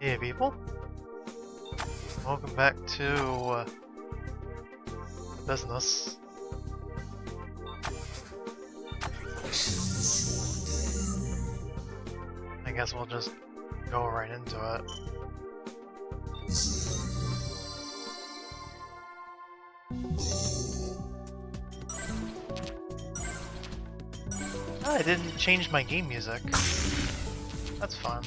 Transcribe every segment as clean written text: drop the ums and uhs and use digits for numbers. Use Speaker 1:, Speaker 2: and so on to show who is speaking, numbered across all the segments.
Speaker 1: Hey people, welcome back to the business. I guess we'll just go right into it. Oh, I didn't change my game music. That's fun.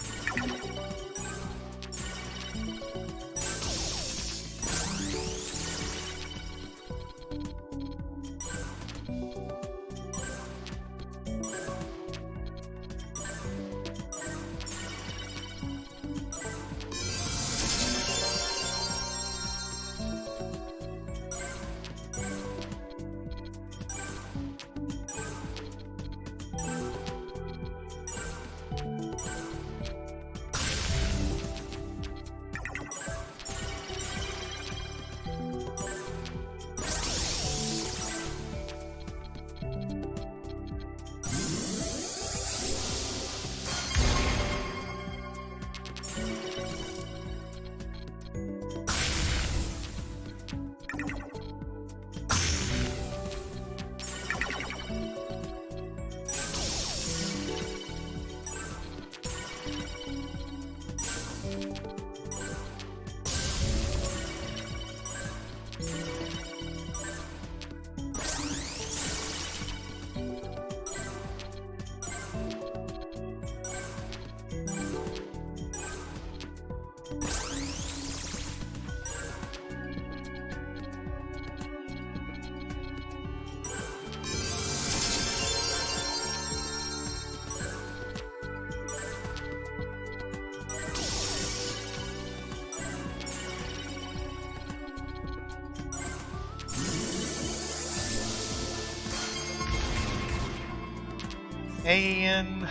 Speaker 1: Hey Ian!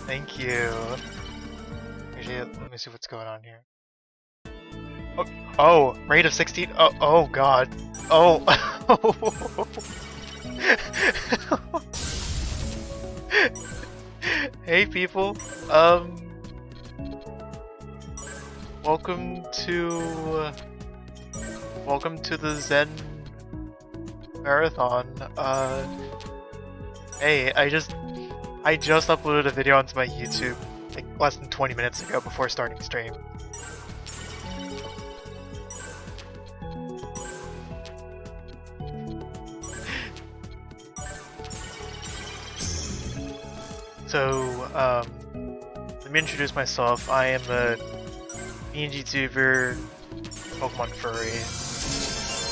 Speaker 1: Thank you. Actually, let me see what's going on here. Oh, rate of 16? Oh god. Oh! Hey people! Welcome to the Zen Marathon. Hey, I just uploaded a video onto my YouTube like less than 20 minutes ago before starting stream. So, let me introduce myself. I am a YouTuber, Pokemon furry.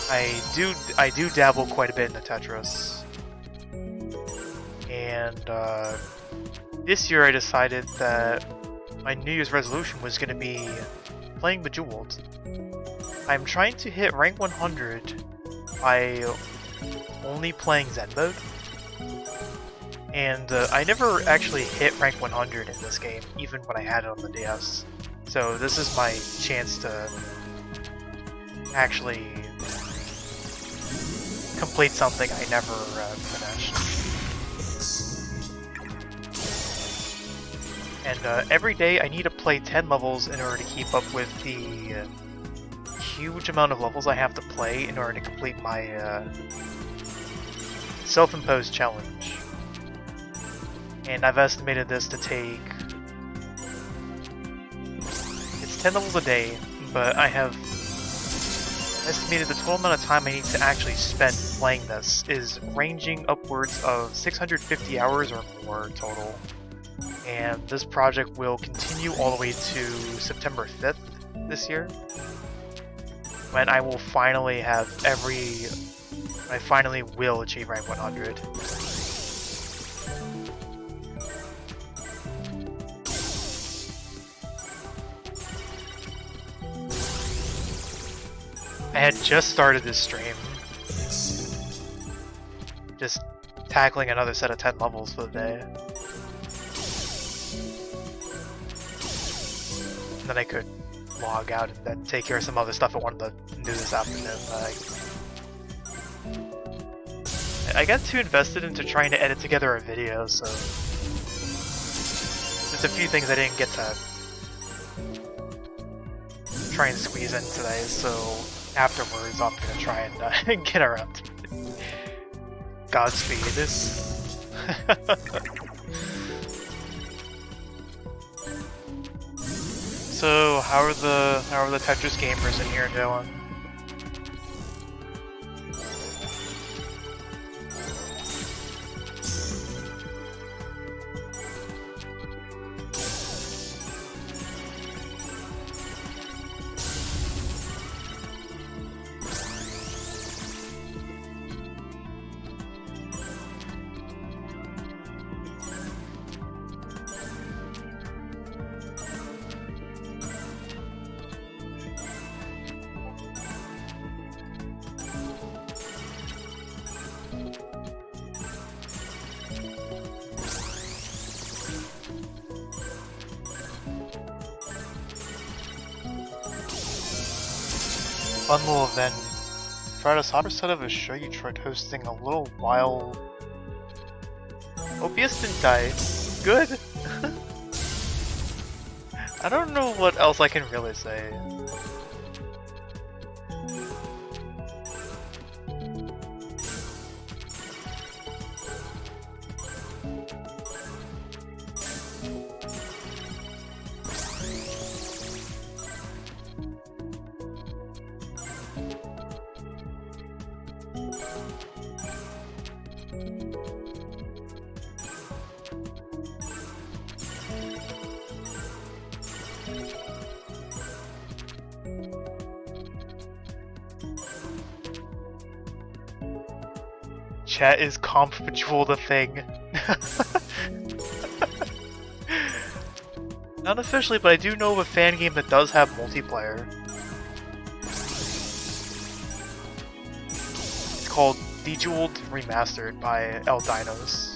Speaker 1: I do dabble quite a bit in the Tetris. And this year I decided that my New Year's resolution was going to be playing Bejeweled. I'm trying to hit rank 100 by only playing Zen mode. And I never actually hit rank 100 in this game, even when I had it on the DS. So this is my chance to actually complete something I never finished. And every day I need to play 10 levels in order to keep up with the huge amount of levels I have to play in order to complete my self-imposed challenge. And I've estimated this to take... It's 10 levels a day, but I have estimated the total amount of time I need to actually spend playing this is ranging upwards of 650 hours or more total. And this project will continue all the way to September 5th this year, when I will finally have I finally will achieve rank 100. I had just started this stream, just tackling another set of 10 levels for the day. And then I could log out and then take care of some other stuff I wanted to do this afternoon. I got too invested into trying to edit together a video, so There's a few things I didn't get to try and squeeze in today, so afterwards I'm gonna try and get around to it. Godspeed. So how are the Tetris gamers in here doing? Fun little event. Tried a soccer set of a show you tried hosting a little while. OBS didn't die. Good. I don't know what else I can really say. Chat is comp Bejeweled a thing. Not officially, but I do know of a fan game that does have multiplayer. It's called Bejeweled Remastered by Eldinos.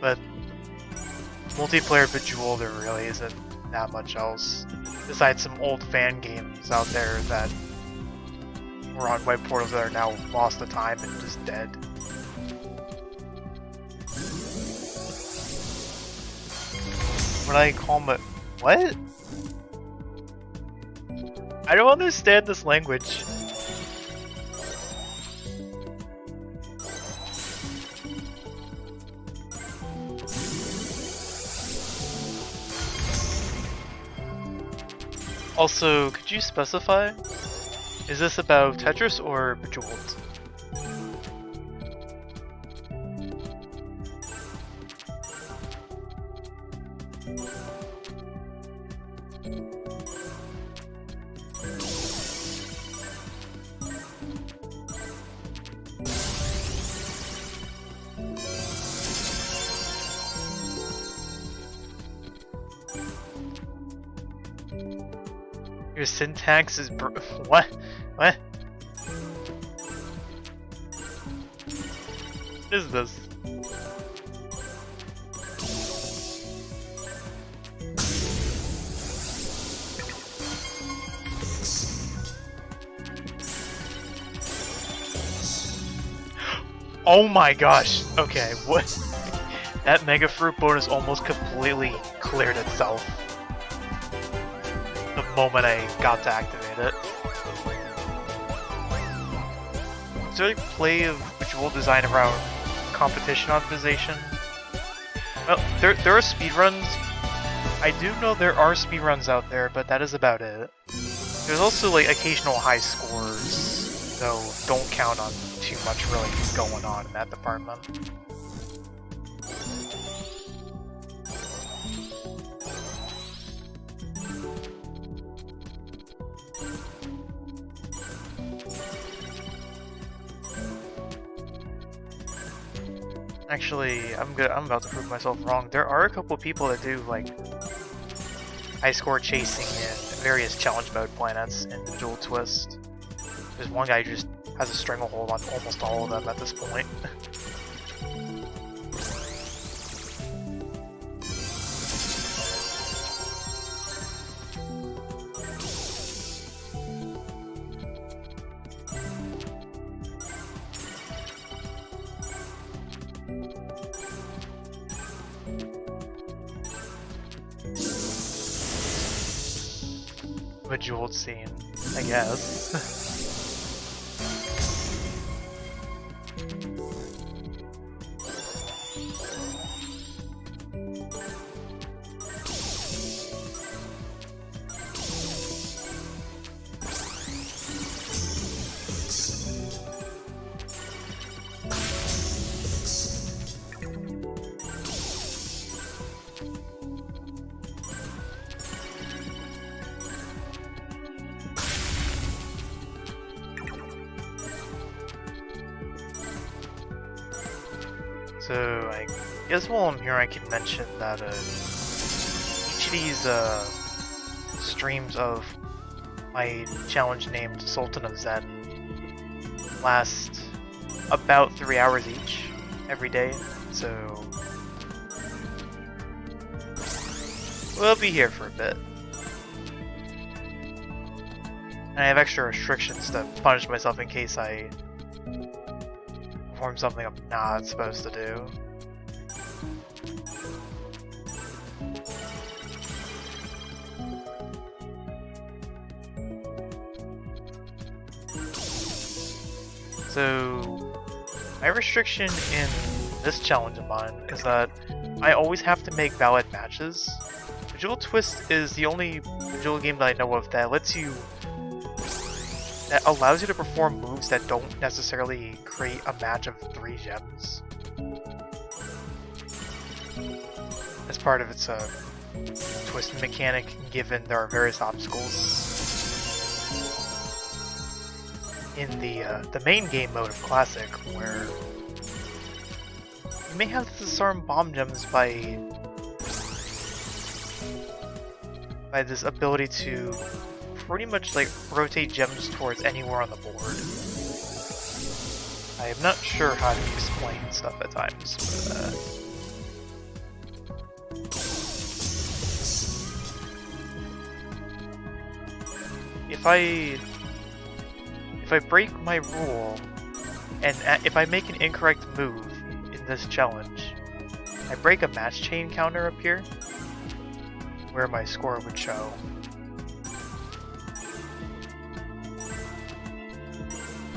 Speaker 1: But multiplayer Bejeweled, there really isn't that much else. Besides some old fan games out there that were on web portals that are now lost to time and just dead. What do I call them? What? I don't understand this language. Also, could you specify? Is this about Tetris or Bejeweled? Your syntax is what? What? What is this? Oh my gosh! Okay, what? That Mega Fruit bonus almost completely cleared itself the moment I got to activate it. Is there a play of Bejeweled design around competition optimization? Well, there are speedruns. I do know there are speedruns out there, but that is about it. There's also like occasional high scores, though don't count on too much really going on in that department. Actually, I'm about to prove myself wrong. There are a couple of people that do like high score chasing in various challenge mode planets in Dual Twist. There's one guy who just has a stranglehold on almost all of them at this point. Bejeweled scene, I guess. So I guess while I'm here I can mention that each of these streams of my challenge named Sultan of Zen last about 3 hours each every day, so we'll be here for a bit. And I have extra restrictions to punish myself in case I perform something I'm not supposed to do. So, my restriction in this challenge of mine is that I always have to make valid matches. Bejeweled Twist is the only Bejeweled game that I know of that allows you to perform moves that don't necessarily create a match of 3 gems. As part of its twist mechanic, given there are various obstacles in the main game mode of Classic, where you may have to disarm bomb gems by this ability to pretty much like rotate gems towards anywhere on the board. I am not sure how to explain stuff at times, but if I break my rule, and if I make an incorrect move in this challenge, I break a match chain counter up here, where my score would show.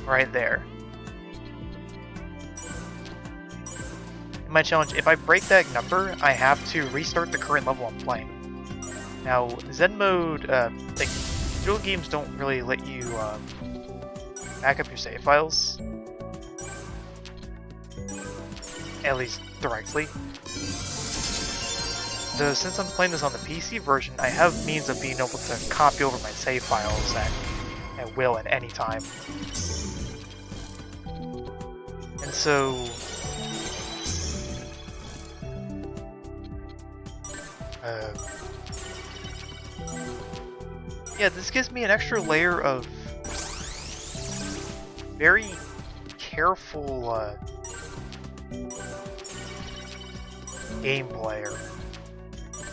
Speaker 1: Right there. In my challenge, if I break that number, I have to restart the current level I'm playing. Now, Zen mode, like, video games don't really let you back up your save files. At least directly. So since I'm playing this on the PC version, I have means of being able to copy over my save files at will at any time. And so yeah, this gives me an extra layer of very careful gameplay or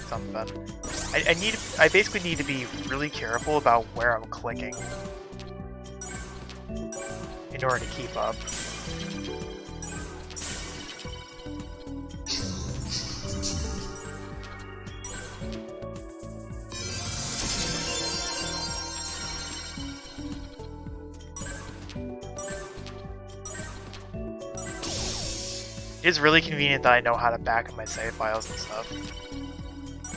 Speaker 1: something. I basically need to be really careful about where I'm clicking in order to keep up. It is really convenient that I know how to back up my save files and stuff.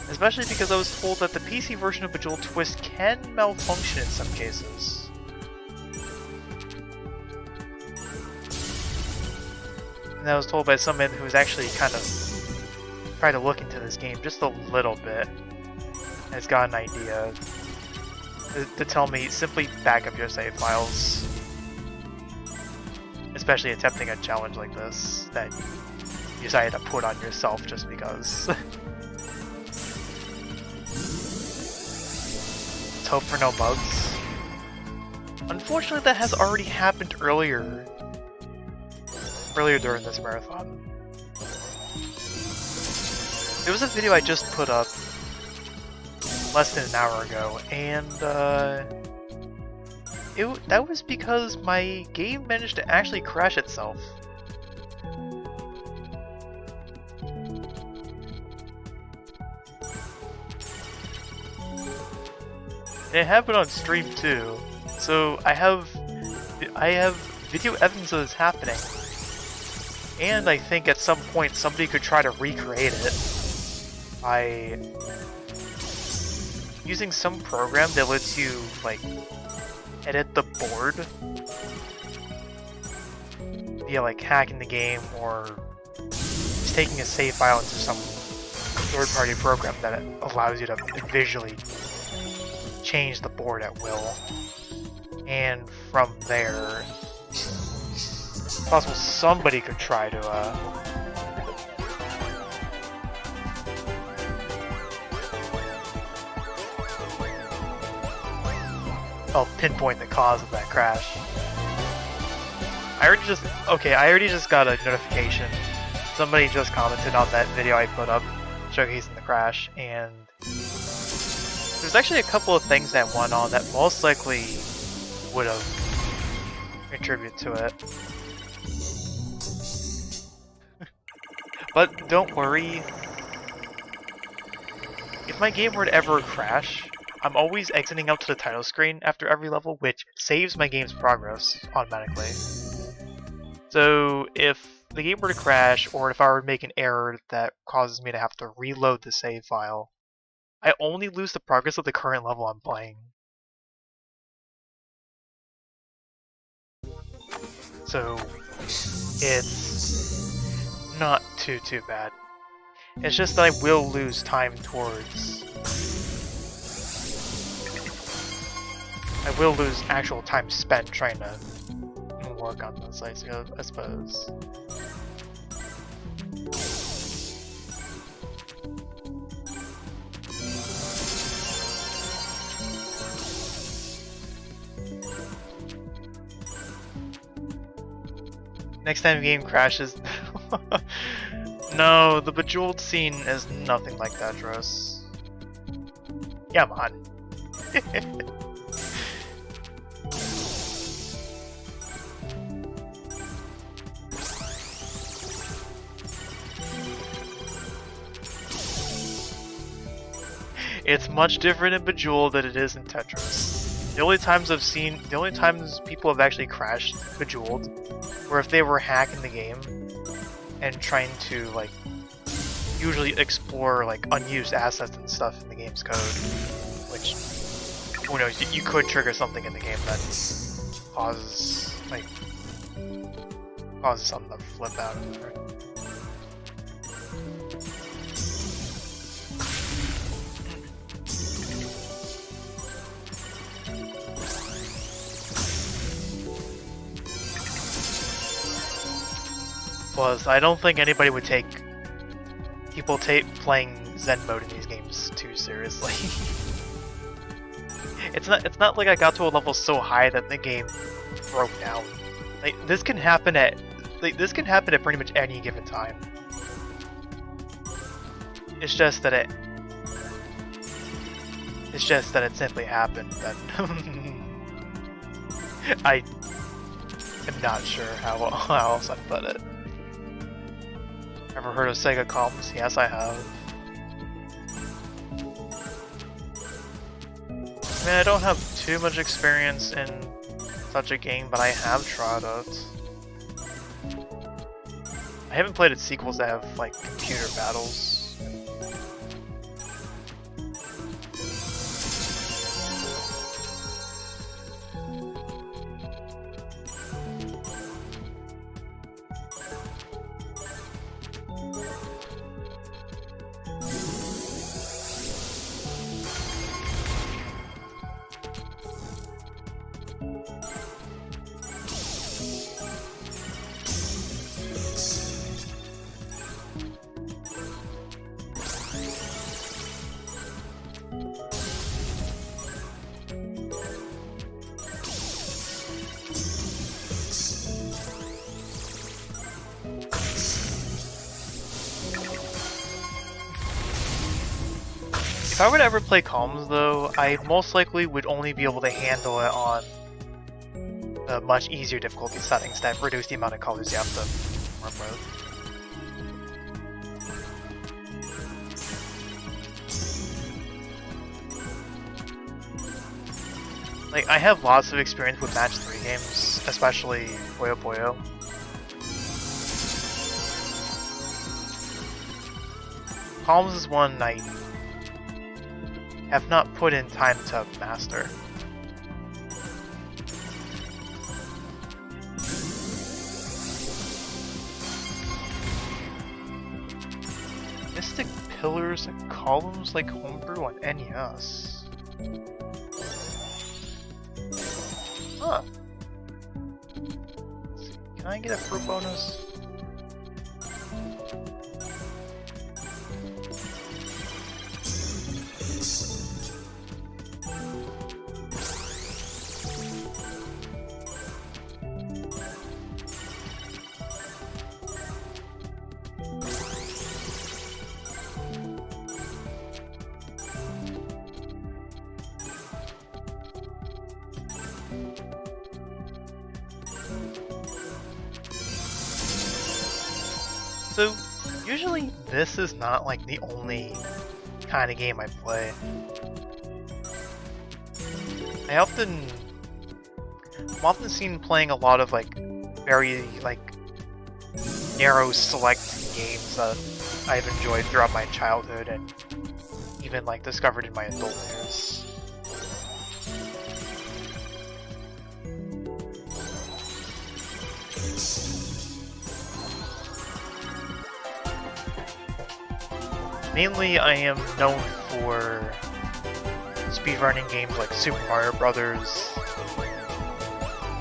Speaker 1: Especially because I was told that the PC version of Bejeweled Twist can malfunction in some cases. And I was told by someone who's actually kind of tried to look into this game just a little bit, and has got an idea, to tell me simply back up your save files. Especially attempting a challenge like this that you decided to put on yourself just because. Let's hope for no bugs. Unfortunately, that has already happened earlier during this marathon. There was a video I just put up less than an hour ago, and that was because my game managed to actually crash itself. It happened on stream too. So I have video evidence of this happening. And I think at some point somebody could try to recreate it by using some program that lets you like edit the board via like hacking the game or just taking a save file into some third-party program that allows you to visually change the board at will. And from there, it's possible somebody could try to pinpoint the cause of that crash. I already just got a notification. Somebody just commented on that video I put up showcasing the crash, and there's actually a couple of things that went on that most likely would have contributed to it. But don't worry, if my game were to ever crash, I'm always exiting out to the title screen after every level, which saves my game's progress automatically. So if the game were to crash, or if I were to make an error that causes me to have to reload the save file, I only lose the progress of the current level I'm playing. So it's not too bad. It's just that I will lose time towards... I will lose actual time spent trying to work on this, I suppose. Next time the game crashes... No, the Bejeweled scene is nothing like that, Dross. Come on. It's much different in Bejeweled than it is in Tetris. The only times people have actually crashed Bejeweled were if they were hacking the game and trying to like usually explore like unused assets and stuff in the game's code, which who knows, you could trigger something in the game that causes something to flip out of there. Plus, I don't think anybody would take people playing Zen mode in these games too seriously. It's not like I got to a level so high that the game broke down. Like this can happen at pretty much any given time. It's just that it simply happened. That I am not sure how else I put it. Ever heard of Sega comms? Yes, I have. I mean, I don't have too much experience in such a game, but I have tried it. I haven't played its sequels that have, like, computer battles. If I were to ever play comms though, I most likely would only be able to handle it on the much easier difficulty settings that reduce the amount of colors you have to work with. Like, I have lots of experience with match 3 games, especially Puyo Puyo. Palms is one I have not put in time to master. Mystic Pillars and Columns like Homebrew on NES. Huh. Can I get a fruit bonus? So, usually this is not like the only kind of game I play. I'm often seen playing a lot of like very like narrow select games that I've enjoyed throughout my childhood and even like discovered in my adult years. Mainly, I am known for speedrunning games like Super Mario Brothers,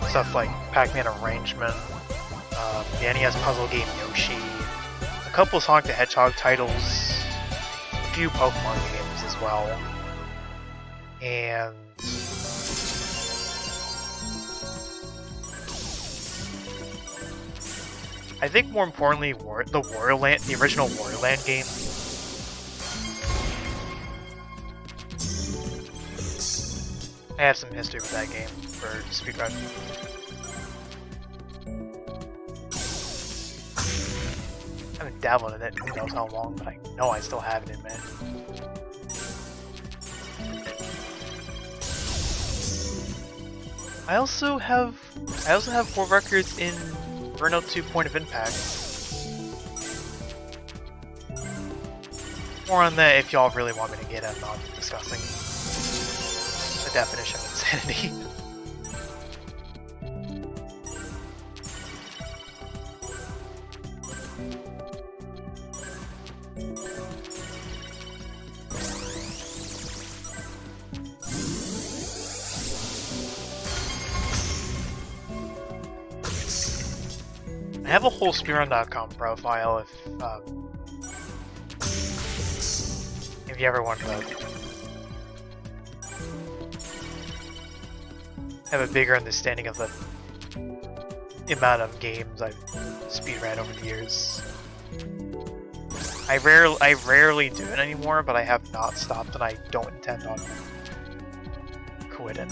Speaker 1: stuff like Pac-Man Arrangement, the NES puzzle game Yoshi, a couple Sonic the Hedgehog titles, a few Pokemon games as well, and I think more importantly, the original Wario Land game. I have some history with that game for speedrunning. I haven't dabbled in it who knows how long, but I know I still have it in me. I also have 4 records in Burnout 2 Point of Impact. More on that if y'all really want me to get in on discussing the definition of insanity. I have a whole speedrun.com profile if you ever want to have a bigger understanding of the amount of games I've speedrun over the years. I rarely do it anymore, but I have not stopped and I don't intend on quitting.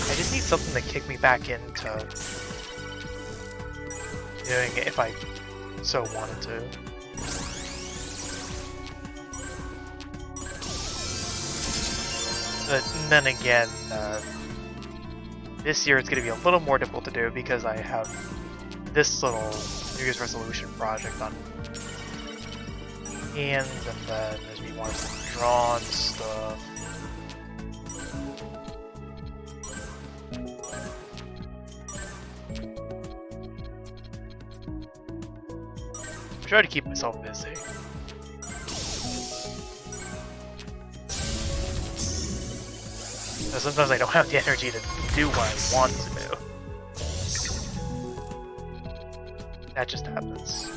Speaker 1: I just need something to kick me back into doing it if I so wanted to. But then again, this year it's going to be a little more difficult to do because I have this little New Year's resolution project on hand, and then there's me wanting to draw and stuff. I try to keep myself busy. But sometimes I don't have the energy to do what I want to do. That just happens.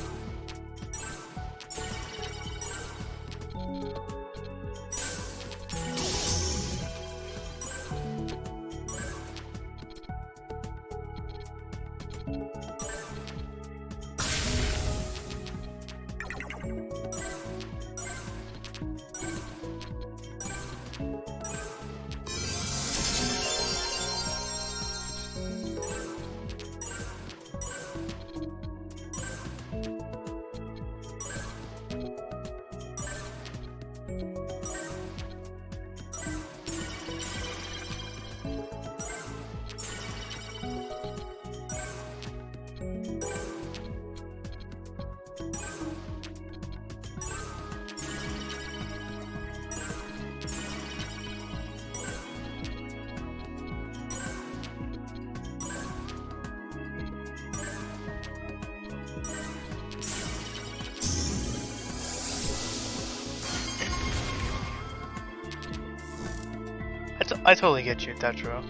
Speaker 1: I totally get you, Tetro.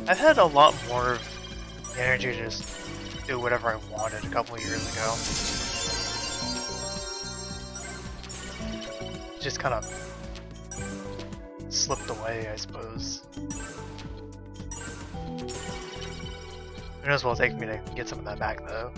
Speaker 1: I've had a lot more of the energy to just do whatever I wanted a couple of years ago. Just kind of slipped away, I suppose. Who knows what it'll take me to get some of that back, though.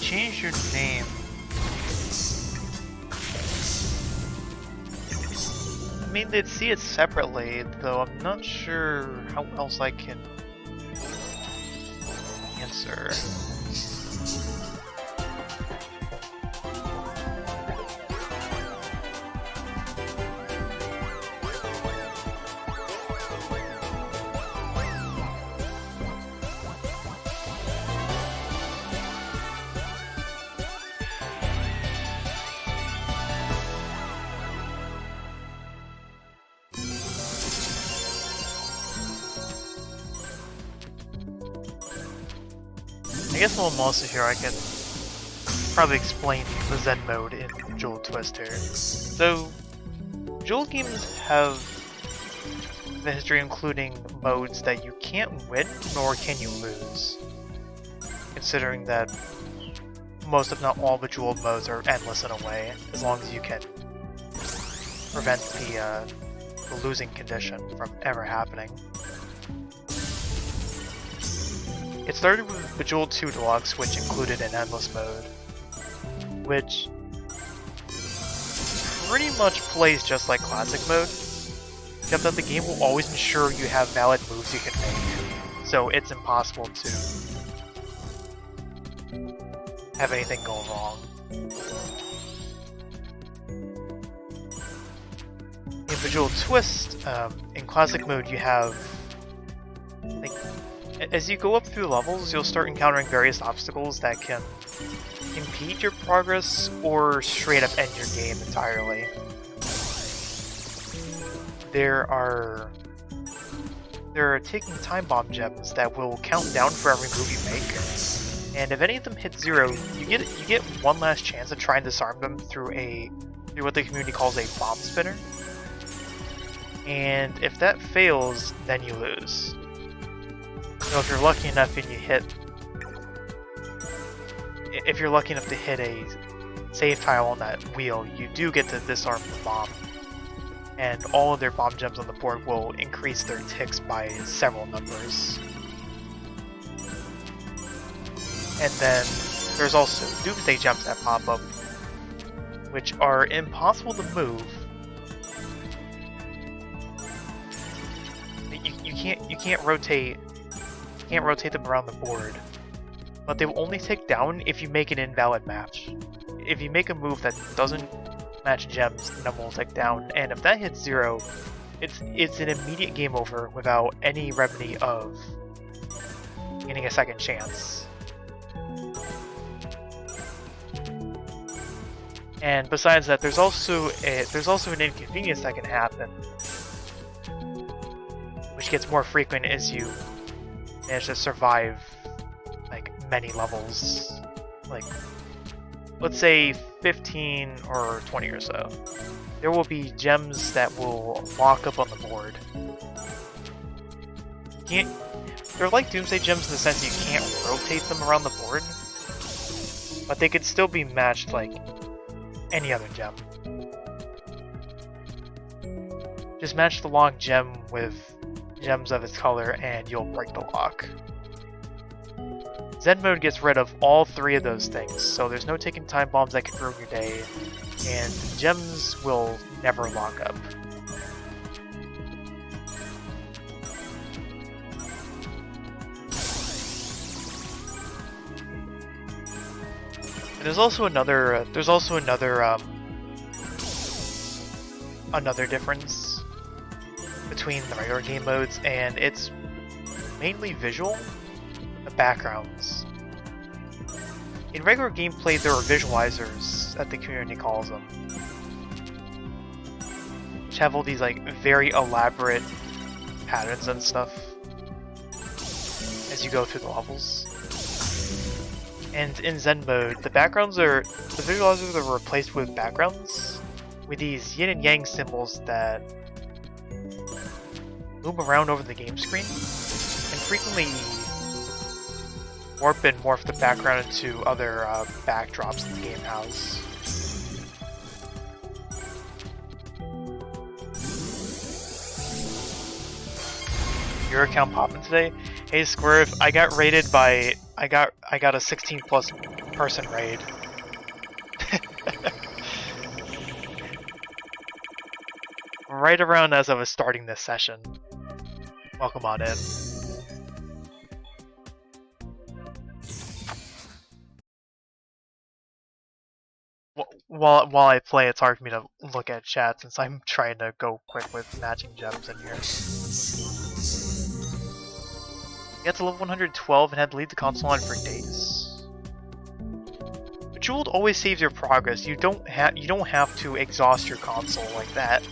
Speaker 1: Change your name. I mean, they'd see it separately, though I'm not sure how else I can answer. I guess while I'm also here, I can probably explain the Zen mode in Jewel Twist here. So, Jewel games have the history including modes that you can't win, nor can you lose. Considering that most, if not all, the Jewel modes are endless in a way, as long as you can prevent the losing condition from ever happening. It started with Bejeweled 2 Deluxe, which included an endless mode, which pretty much plays just like classic mode, except that the game will always ensure you have valid moves you can make, so it's impossible to have anything go wrong. In Bejeweled Twist, in classic mode you have, like, as you go up through levels, you'll start encountering various obstacles that can impede your progress or straight up end your game entirely. There are ticking time bomb gems that will count down for every move you make, and if any of them hit 0, you get one last chance to try and disarm them through what the community calls a bomb spinner. And if that fails, then you lose. So if you're lucky enough and you if you're lucky enough to hit a save tile on that wheel, you do get to disarm the bomb. And all of their bomb gems on the board will increase their ticks by several numbers. And then there's also Doomsday gems that pop up, which are impossible to move. You can't rotate them around the board, but they will only take down if you make an invalid match. If you make a move that doesn't match gems, the number will take down, and if that hits 0, it's an immediate game over without any remedy of getting a second chance. And besides that, there's also an inconvenience that can happen, which gets more frequent as you manage to survive like many levels like, let's say 15 or 20 or so, there will be gems that will lock up on the board. They're like Doomsday gems in the sense you can't rotate them around the board, but they could still be matched like any other gem. Just match the long gem with gems of its color and you'll break the lock. Zen mode gets rid of all three of those things, so there's no taking time bombs that can ruin your day, and gems will never lock up. And there's also another difference between the regular game modes, and it's mainly visual. The backgrounds. In regular gameplay, there are visualizers, that the community calls them, which have all these like very elaborate patterns and stuff as you go through the levels. And in Zen mode, the visualizers are replaced with backgrounds with these yin and yang symbols that move around over the game screen and frequently warp and morph the background into other backdrops in the game house. Your account popping today? Hey Squirf, I got raided by I got a 16+ person raid. Right around as I was starting this session. Welcome on in. While I play, it's hard for me to look at chat since I'm trying to go quick with matching gems in here. You got to level 112 and had to leave the console on for days. Bejeweled always saves your progress. You don't have to exhaust your console like that.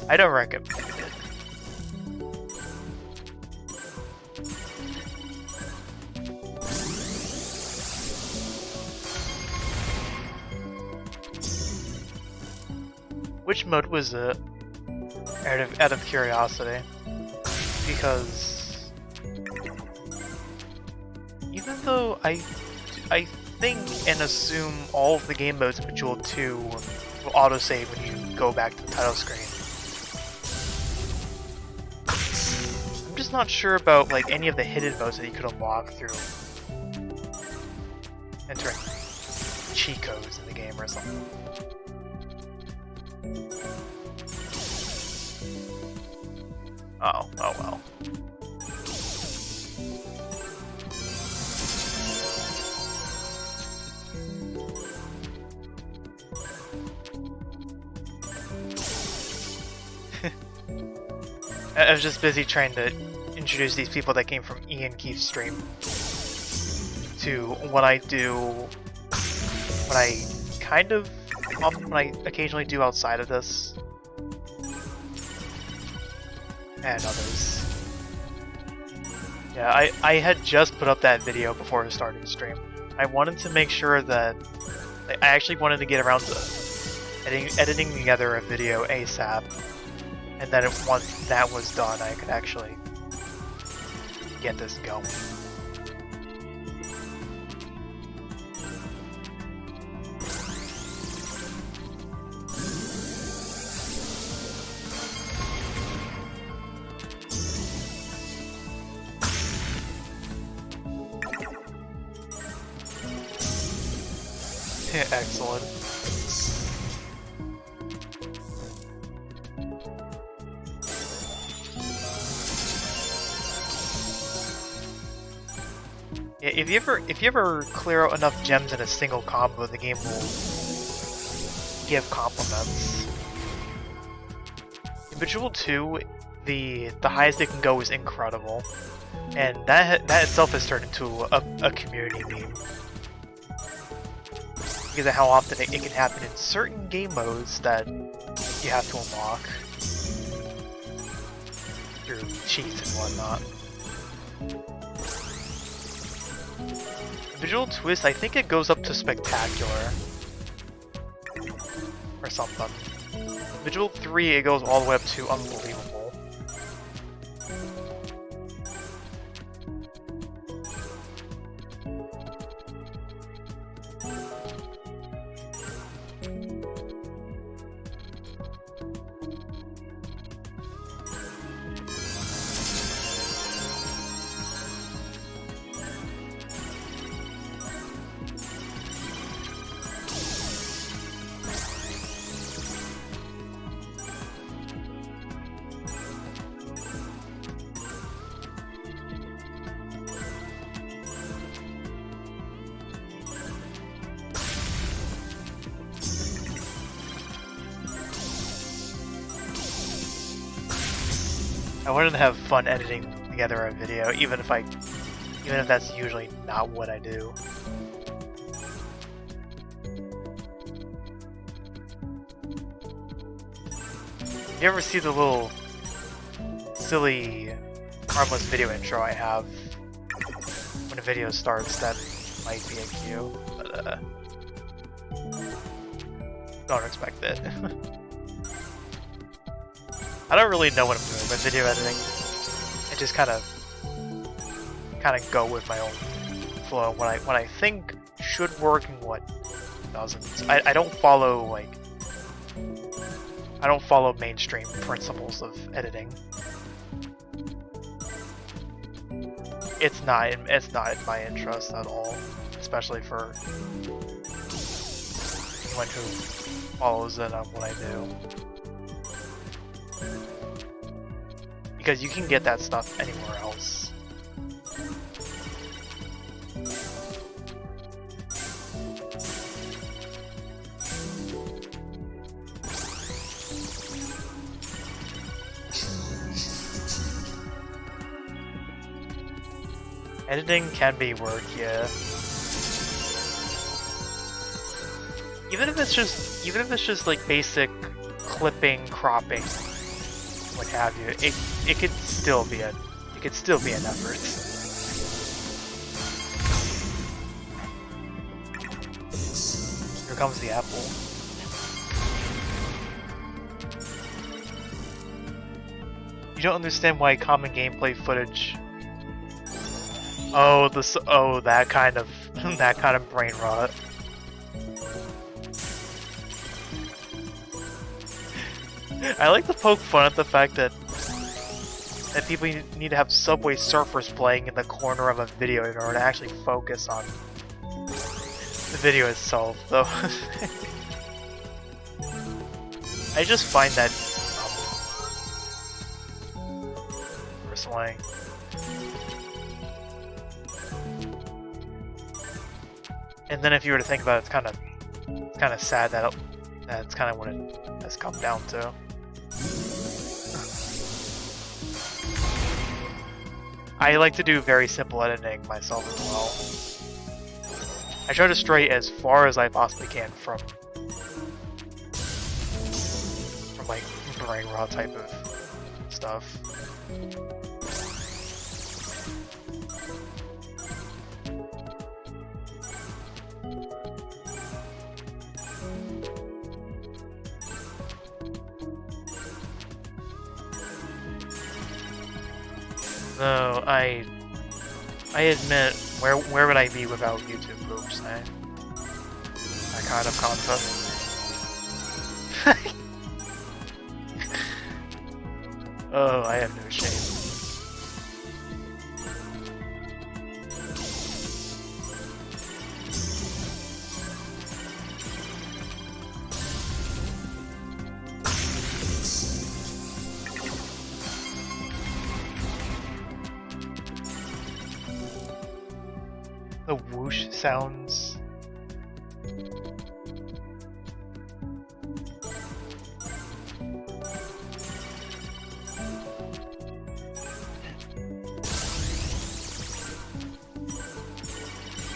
Speaker 1: I don't recommend it. Which mode was it? Out of curiosity. Because even though I think and assume all of the game modes in Bejeweled 2 will autosave when you go back to the title screen. I'm just not sure about like any of the hidden modes that you could unlock through entering cheat codes in the game or something. Oh well. I was just busy trying to introduce these people that came from Ian Keith's stream to what I do, what I occasionally do outside of this, and others. Yeah, I had just put up that video before I started the stream. I wanted to make sure that I actually wanted to get around to editing together a video ASAP, and then once that was done, I could actually get this going. Excellent. Yeah, if you ever clear out enough gems in a single combo, the game will give compliments. In Bejeweled 2, the highest it can go is incredible, and that itself has turned into a community meme. Because of how often it can happen in certain game modes that you have to unlock through cheats and whatnot. Visual twist, I think it goes up to spectacular. Or something. Visual 3, it goes all the way up to unbelievable. I wanted to have fun editing together a video, even if that's usually not what I do. You ever see the little silly, harmless video intro I have when a video starts? That might be a cue, but don't expect it. I don't really know what I'm doing with video editing. I just kind of go with my own flow. What I think should work and what doesn't. I don't follow mainstream principles of editing. It's not in my interest at all, especially for anyone who follows in on what I do. Because you can get that stuff anywhere else. Editing can be work, yeah. Even if it's just like basic clipping, cropping, what have you, it could still be an effort. Here comes the apple. You don't understand why common gameplay footage. Oh, that kind of brain rot. I like to poke fun at the fact that people need to have Subway Surfers playing in the corner of a video in order to actually focus on the video itself, though. I just find that personally. And then if you were to think about it, it's kind of sad that that's kind of what it has come down to. I like to do very simple editing myself as well. I try to stray as far as I possibly can from like brain rot type of stuff. No, I admit, where would I be without YouTube groups, eh? That kind of concept. Oh, I have no shame. The whoosh sounds.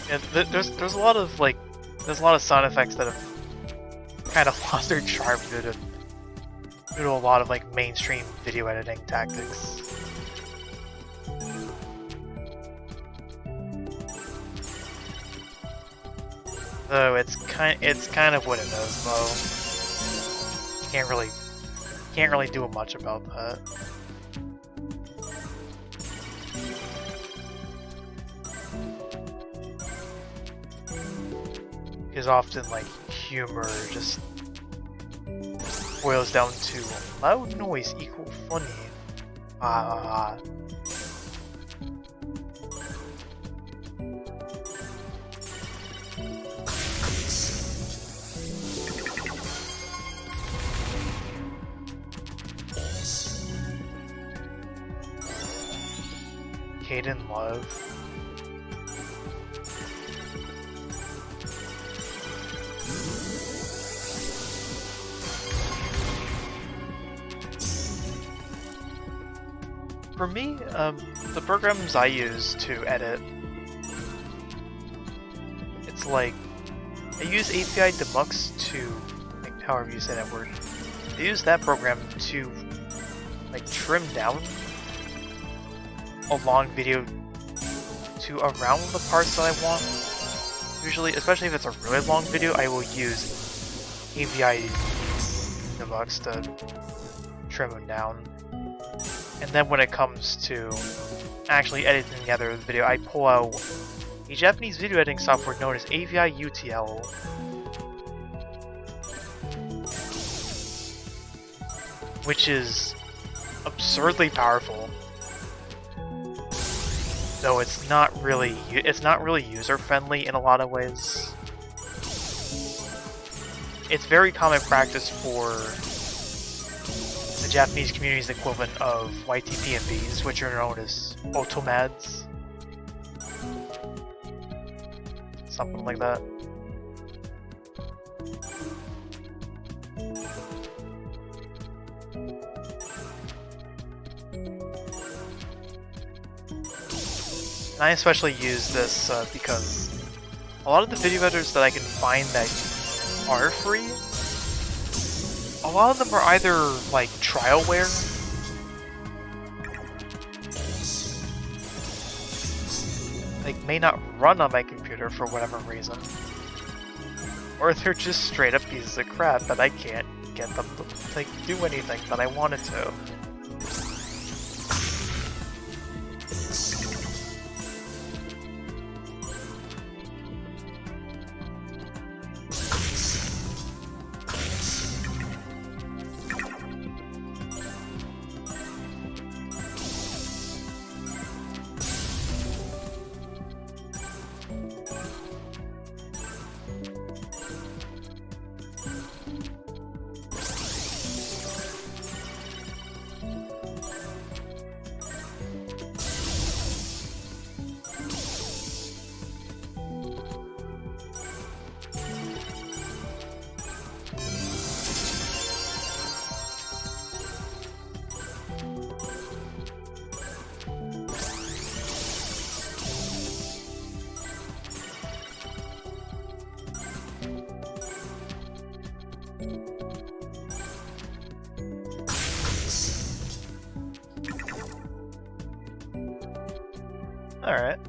Speaker 1: Yeah, there's a lot of sound effects that have kind of lost their charm due to a lot of like mainstream video editing tactics. Though it's kind of what it is, though. Can't really do much about that. Because often, like, humor just boils down to loud noise equal funny. Caden Love. For me, the programs I use to edit, it's like, I use API Demux to, like, however you say that word. I use that program to, like, trim down a long video to around the parts that I want. Usually, especially if it's a really long video, I will use API Demux to trim them down. And then when it comes to actually editing together the video, I pull out a Japanese video editing software known as AVI UTL. Which is absurdly powerful. Though it's not really user-friendly in a lot of ways. It's very common practice for the Japanese community's equivalent of YTPMVs, which are known as otomads. Something like that. And I especially use this because a lot of the video editors that I can find that are free, a lot of them are either like trialware, like may not run on my computer for whatever reason, or they're just straight up pieces of crap that I can't get them to like do anything that I wanted to. Alright.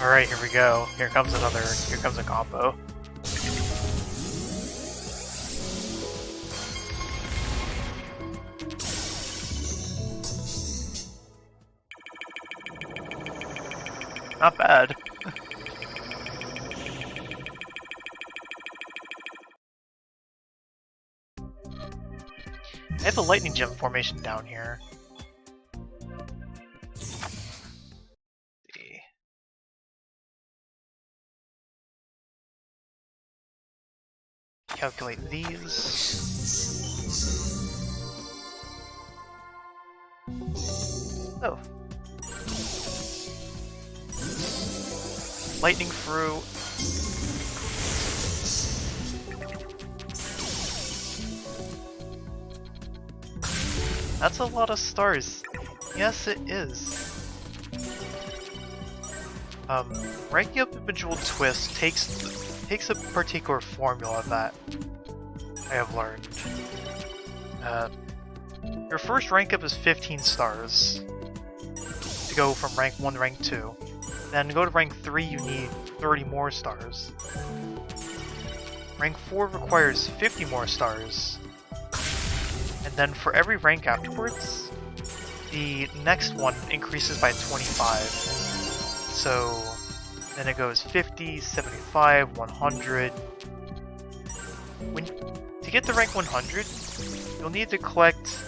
Speaker 1: Alright, here we go. Here comes a combo. Not bad. I have a lightning gem formation down here. Calculate these. Oh. Lightning fruit. That's a lot of stars. Yes, it is. Ranking up Bejeweled Twist takes a particular formula that I have learned. Your first rank up is 15 stars to go from rank 1 to rank 2. Then to go to rank 3 you need 30 more stars. Rank 4 requires 50 more stars. And then for every rank afterwards, the next one increases by 25. So then it goes 50, 75, 100. To get to rank 100, you'll need to collect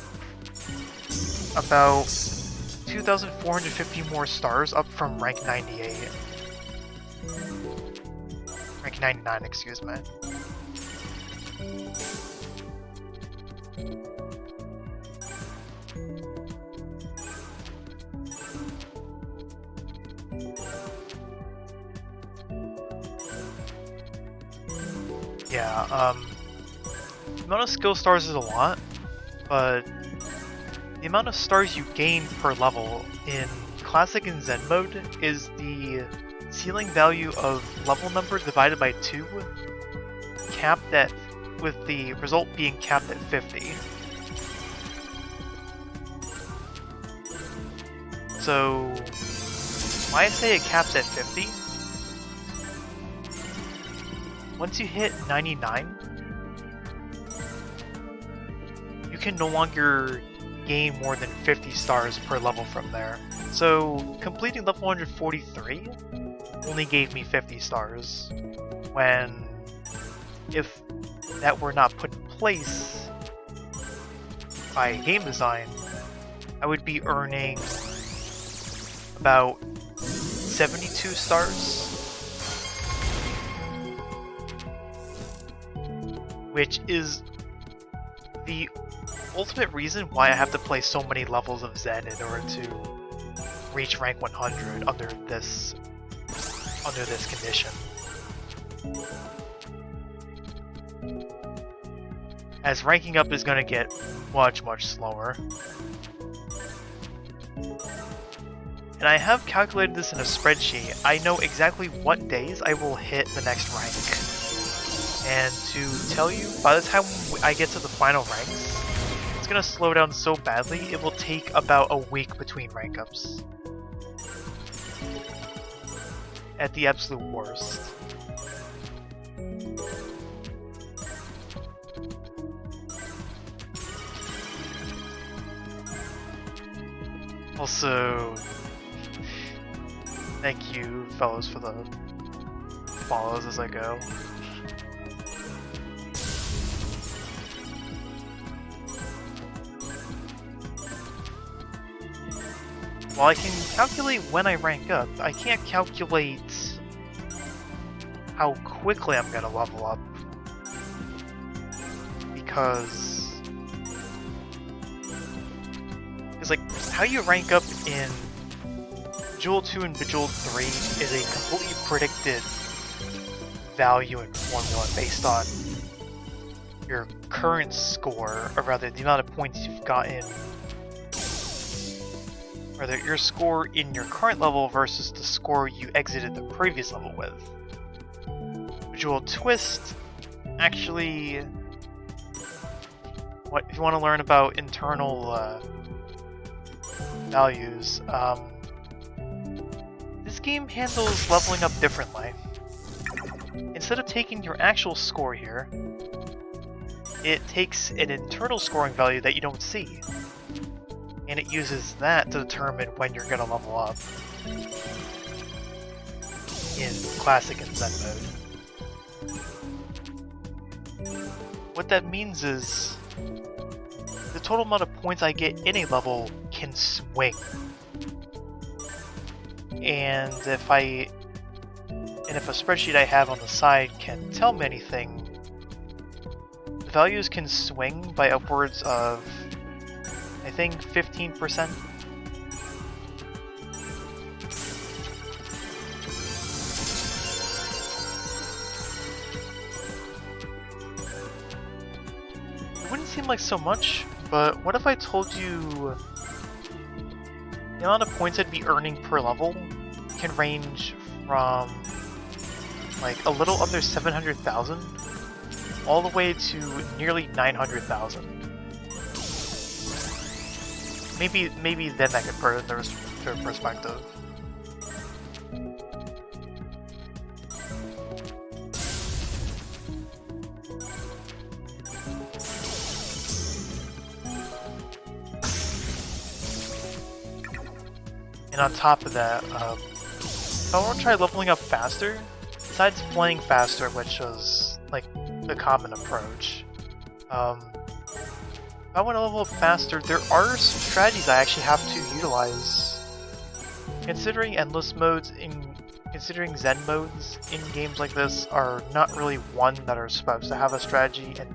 Speaker 1: about 2,450 more stars up from rank 98. Rank 99, excuse me. Yeah, the amount of skill stars is a lot, but the amount of stars you gain per level in Classic and Zen mode is the ceiling value of level number divided by 2, capped at, with the result being capped at 50. So, why I say it caps at 50? Once you hit 99, you can no longer gain more than 50 stars per level from there. So completing level 143 only gave me 50 stars, when if that were not put in place by game design, I would be earning about 72 stars. Which is the ultimate reason why I have to play so many levels of Zen in order to reach rank 100 under this condition. As ranking up is going to get much, much slower. And I have calculated this in a spreadsheet. I know exactly what days I will hit the next rank. And to tell you, by the time I get to the final ranks, it's gonna slow down so badly, it will take about a week between rank ups. At the absolute worst. Also, thank you fellows for the follows as I go. While I can calculate when I rank up, I can't calculate how quickly I'm gonna level up. Because like, how you rank up in Bejeweled 2 and Bejeweled 3 is a completely predicted value and formula based on your current score, or rather the amount of points you've gotten. Rather, your score in your current level versus the score you exited the previous level with. Bejeweled Twist, actually, if you want to learn about internal values, this game handles leveling up differently. Instead of taking your actual score here, it takes an internal scoring value that you don't see, and it uses that to determine when you're gonna level up in Classic and Zen mode. What that means is the total amount of points I get in a level can swing. And if a spreadsheet I have on the side can tell me anything, the values can swing by upwards of, I think, 15%. It wouldn't seem like so much, but what if I told you the amount of points I'd be earning per level can range from like a little under 700,000 all the way to nearly 900,000. Maybe then that could put it into perspective. And on top of that, if I want to try leveling up faster, besides playing faster, which is like the common approach, if I want to level up faster, there are strategies I actually have to utilize. Considering endless modes considering Zen modes in games like this are not really one that are supposed to have a strategy and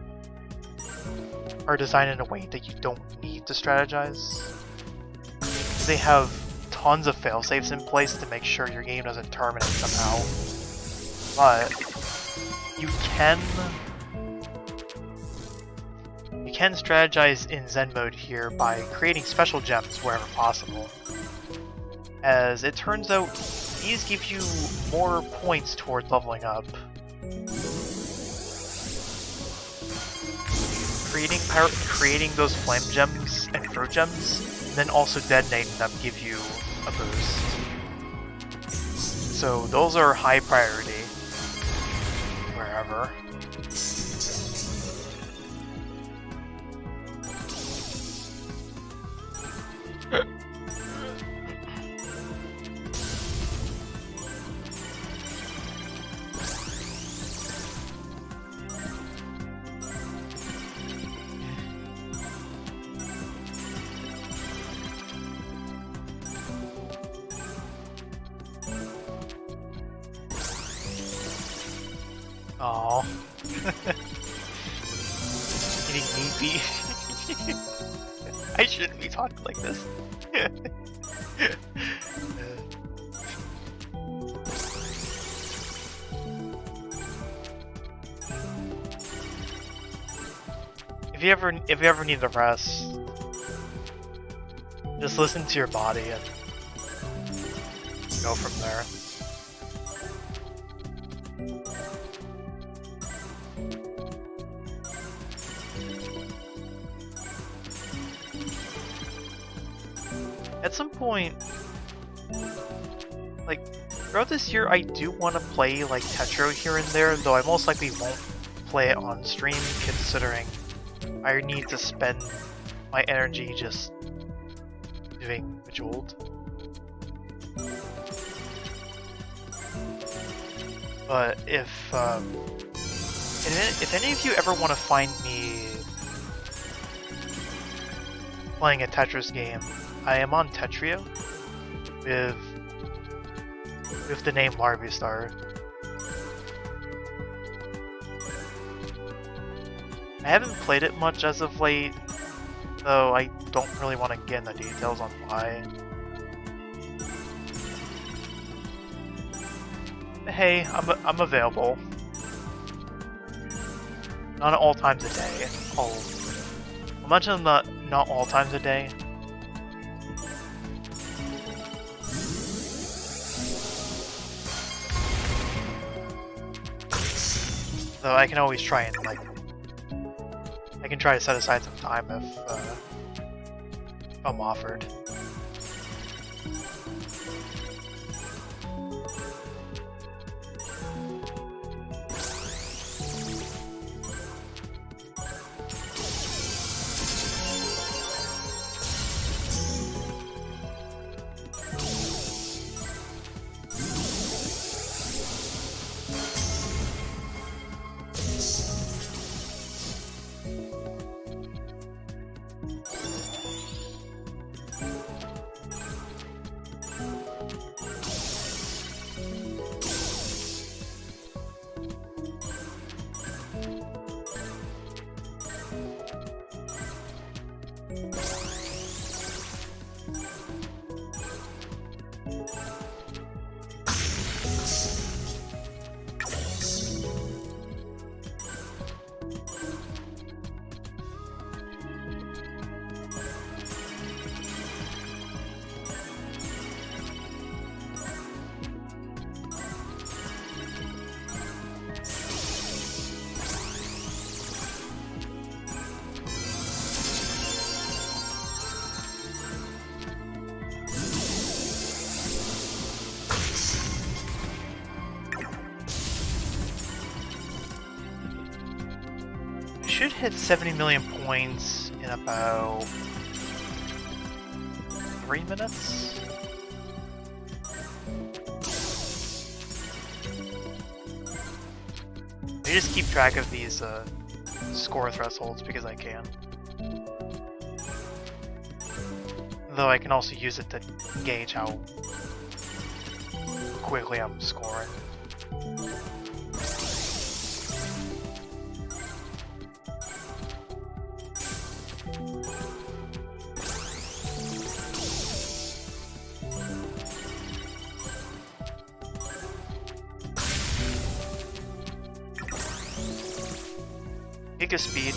Speaker 1: are designed in a way that you don't need to strategize. They have tons of failsafes in place to make sure your game doesn't terminate somehow. But you can strategize in Zen mode here by creating special gems wherever possible. As it turns out, these give you more points toward leveling up. Creating those flame gems and fruit gems, and then also detonating them give you a boost. So those are high priority wherever. Aww. Getting neepy. I shouldn't be talking like this. If you ever need to rest, just listen to your body and go from there. At some point, like, throughout this year, I do want to play, like, Tetro here and there, though I most likely won't play it on stream, considering I need to spend my energy just doing Bejeweled. But if any of you ever want to find me playing a Tetris game, I am on Tetrio with the name Larvistar. I haven't played it much as of late, though I don't really want to get into details on why. Hey, I'm available. Not at all times a day. I'll mention that not all times a day. So I can always try and I can try to set aside some time if I'm offered. should hit 70 million points in about 3 minutes. I just keep track of these score thresholds because I can. Though I can also use it to gauge how quickly I'm scoring. Giga speed.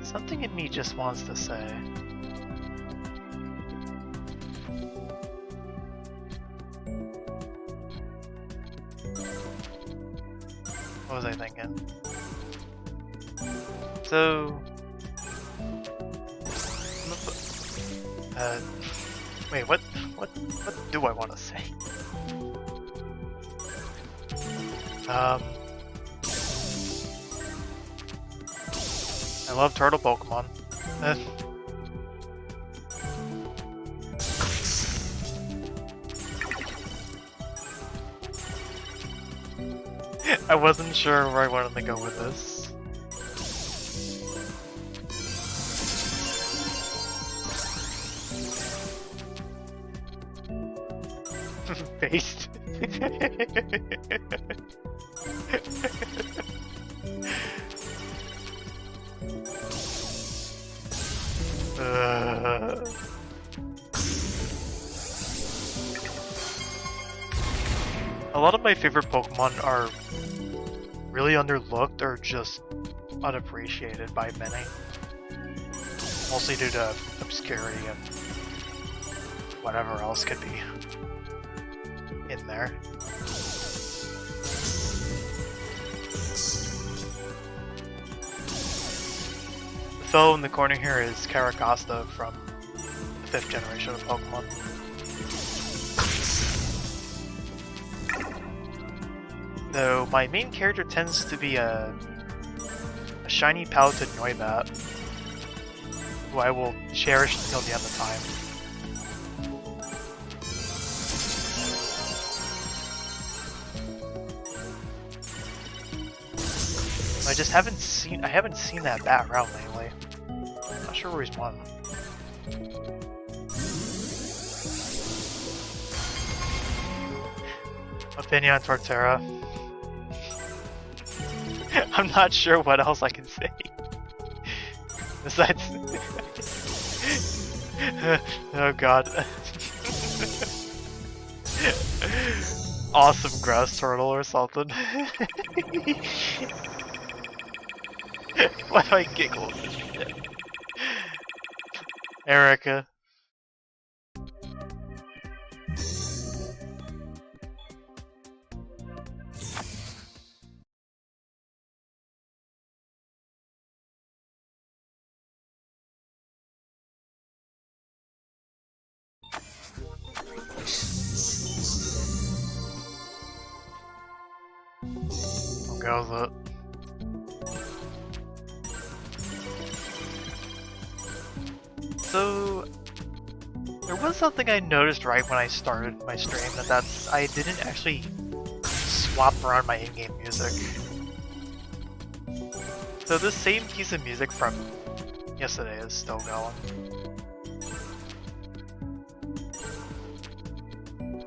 Speaker 1: Something in me just wants to say. What was I thinking? So... wait, what do I want to say? I love turtle Pokemon. I wasn't sure where I wanted to go with this. Based. A lot of my favorite Pokemon are really underlooked or just unappreciated by many. Mostly due to obscurity and whatever else could be in there. fellow in the corner here is Caragasta from the 5th generation of Pokemon. Though my main character tends to be a shiny Palated Noibat, who I will cherish until the end of time. I just haven't seen that bat around lately. I'm not sure where he's won. Opinion on Torterra. I'm not sure what else I can say. Besides... oh god. Awesome grass turtle or something. Why do I giggle at this shit? Erica. How goes it? So, there was something I noticed right when I started my stream, I didn't actually swap around my in-game music. So this same piece of music from yesterday is still going.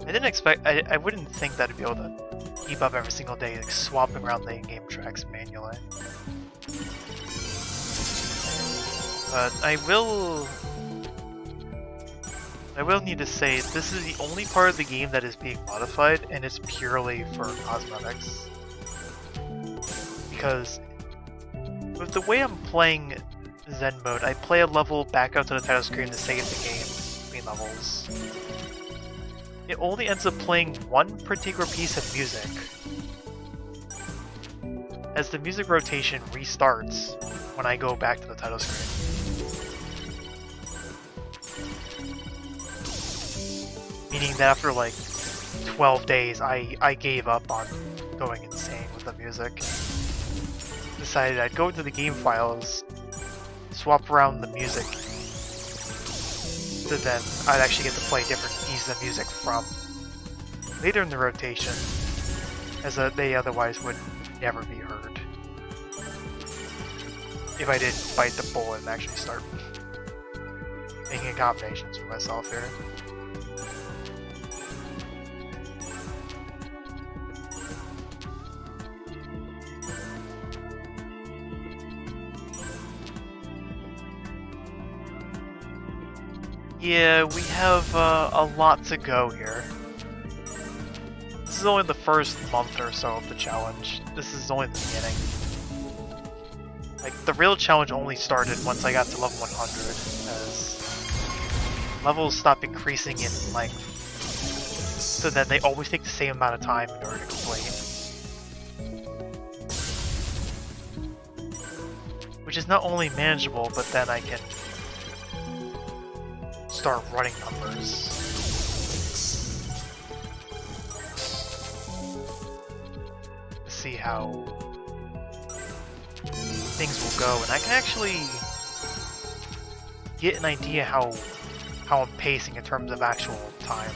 Speaker 1: I didn't expect, I wouldn't think that I'd be able to keep up every single day, like swapping around the in-game tracks manually. But I will need to say, this is the only part of the game that is being modified, and it's purely for cosmetics. Because with the way I'm playing Zen mode, I play a level back out to the title screen to save the game between levels. It only ends up playing one particular piece of music, as the music rotation restarts when I go back to the title screen. Meaning that after like 12 days, I gave up on going insane with the music. Decided I'd go into the game files, swap around the music, so then I'd actually get to play different pieces of music from later in the rotation, as they otherwise would never be heard. If I didn't bite the bullet and actually start making accommodations for myself here. Yeah, we have a lot to go here. This is only the first month or so of the challenge. This is only the beginning. Like, the real challenge only started once I got to level 100, as levels stop increasing in length. So then they always take the same amount of time in order to complete. Which is not only manageable, but then I can start running numbers. To see how things will go, and I can actually get an idea how I'm pacing in terms of actual time.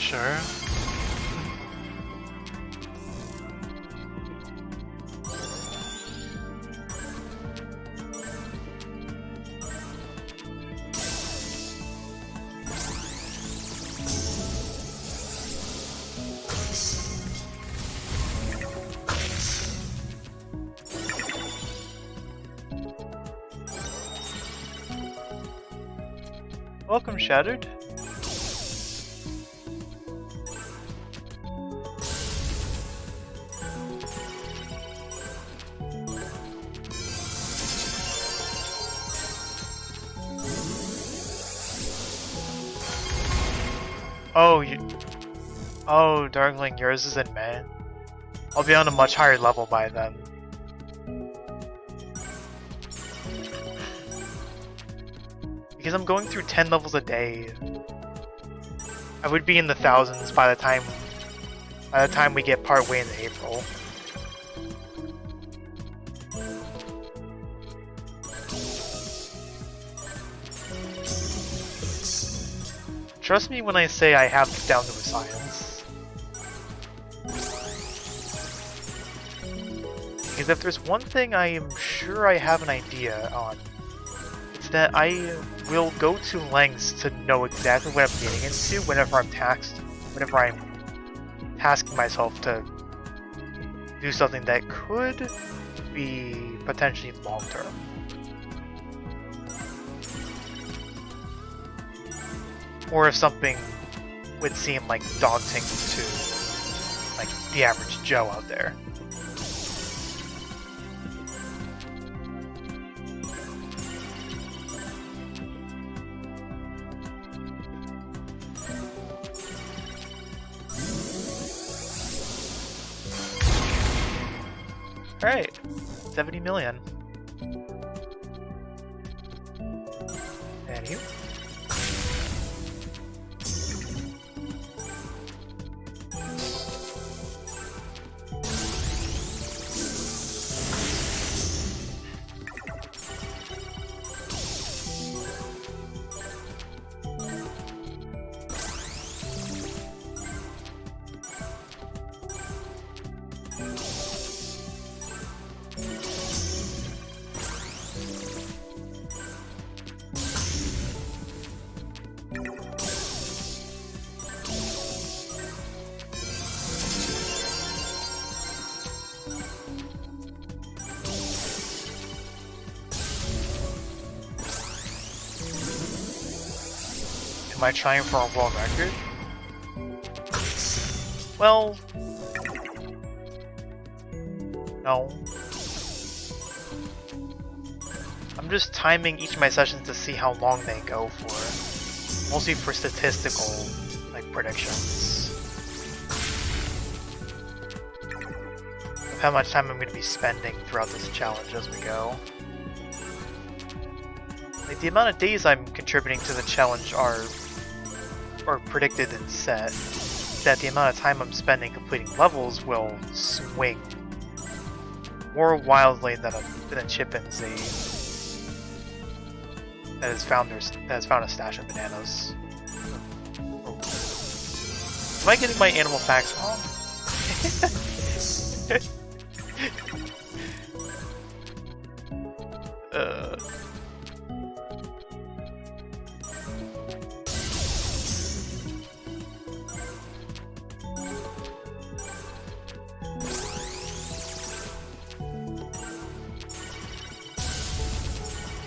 Speaker 1: Sure. Welcome, Shattered. Oh, Darkling, yours is in May. I'll be on a much higher level by then. Because I'm going through 10 levels a day. I would be in the thousands by the time we get part way into April. Trust me when I say I have this down to a science. Because if there's one thing I am sure I have an idea on, it's that I will go to lengths to know exactly what I'm getting into whenever I'm tasking myself to do something that could be potentially long-term. Or if something would seem like daunting to like the average Joe out there. Alright, 70 million. And you? Am I trying for a world record? Well, no. I'm just timing each of my sessions to see how long they go for. Mostly for statistical, like, predictions. Of how much time I'm going to be spending throughout this challenge as we go. Like, the amount of days I'm contributing to the challenge are predicted and set, that the amount of time I'm spending completing levels will swing more wildly than a chimpanzee that has found a stash of bananas. Oh. Am I getting my animal facts wrong?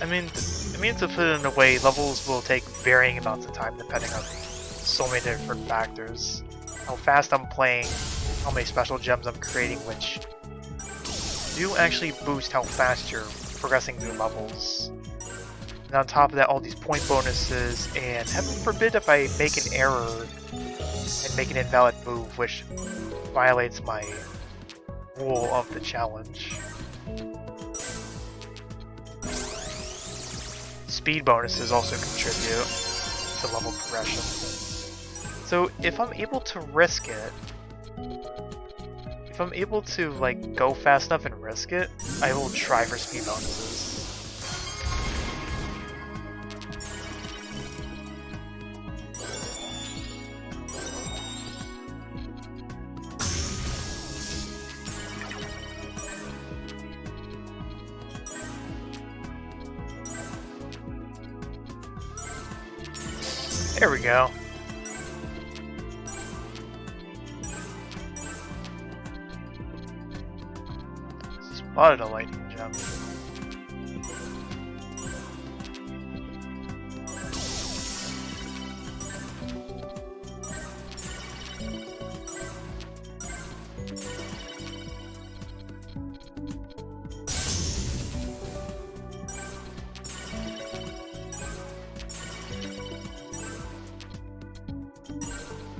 Speaker 1: I mean, to put it in a way, levels will take varying amounts of time depending on so many different factors. How fast I'm playing, how many special gems I'm creating, which do actually boost how fast you're progressing through levels. And on top of that, all these point bonuses, and heaven forbid if I make an error and make an invalid move, which violates my rule of the challenge. Speed bonuses also contribute to level progression. So if I'm able to risk it, if I'm able to like go fast enough and risk it, I will try for speed bonuses. There we go. Spotted a lightning gem.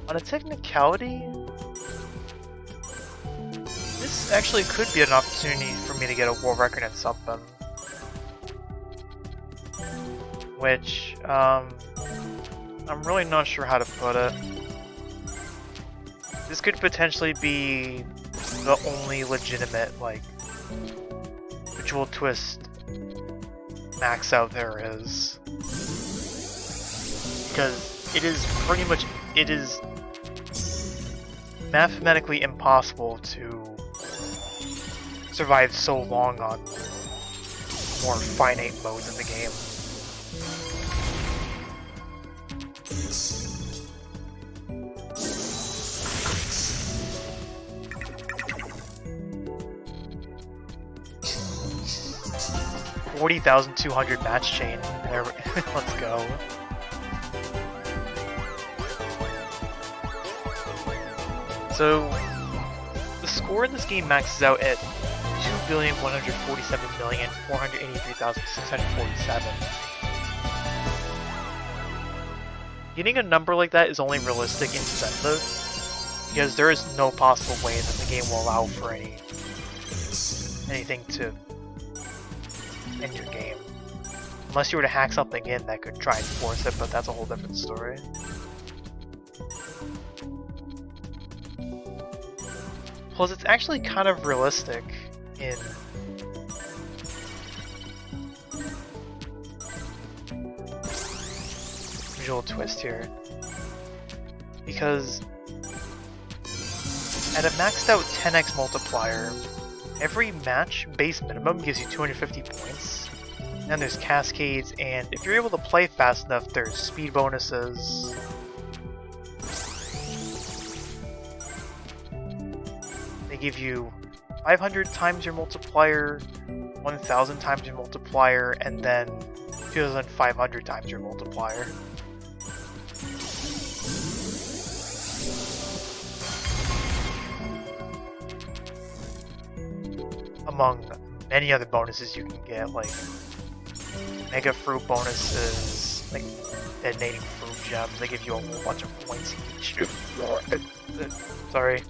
Speaker 1: On a technicality, this actually could be an opportunity for me to get a world record in something. Which, I'm really not sure how to put it. This could potentially be the only legitimate, like, ritual twist max out there is. Because it is pretty much, it is mathematically impossible to survive so long on more finite modes in the game. $40,200 match chain. There, let's go. So, the score in this game maxes out at 2,147,483,647. Getting a number like that is only realistic in Zen mode, because there is no possible way that the game will allow for anything to end your game. Unless you were to hack something in that could try and force it, but that's a whole different story. Plus, it's actually kind of realistic in visual twist here, because at a maxed out 10x multiplier, every match base minimum gives you 250 points. Then there's cascades, and if you're able to play fast enough, there's speed bonuses. They give you 500 times your multiplier, 1,000 times your multiplier, and then 2,500 times your multiplier. Among many other bonuses you can get, like mega fruit bonuses, like detonating fruit gems. They give you a whole bunch of points each. Sorry.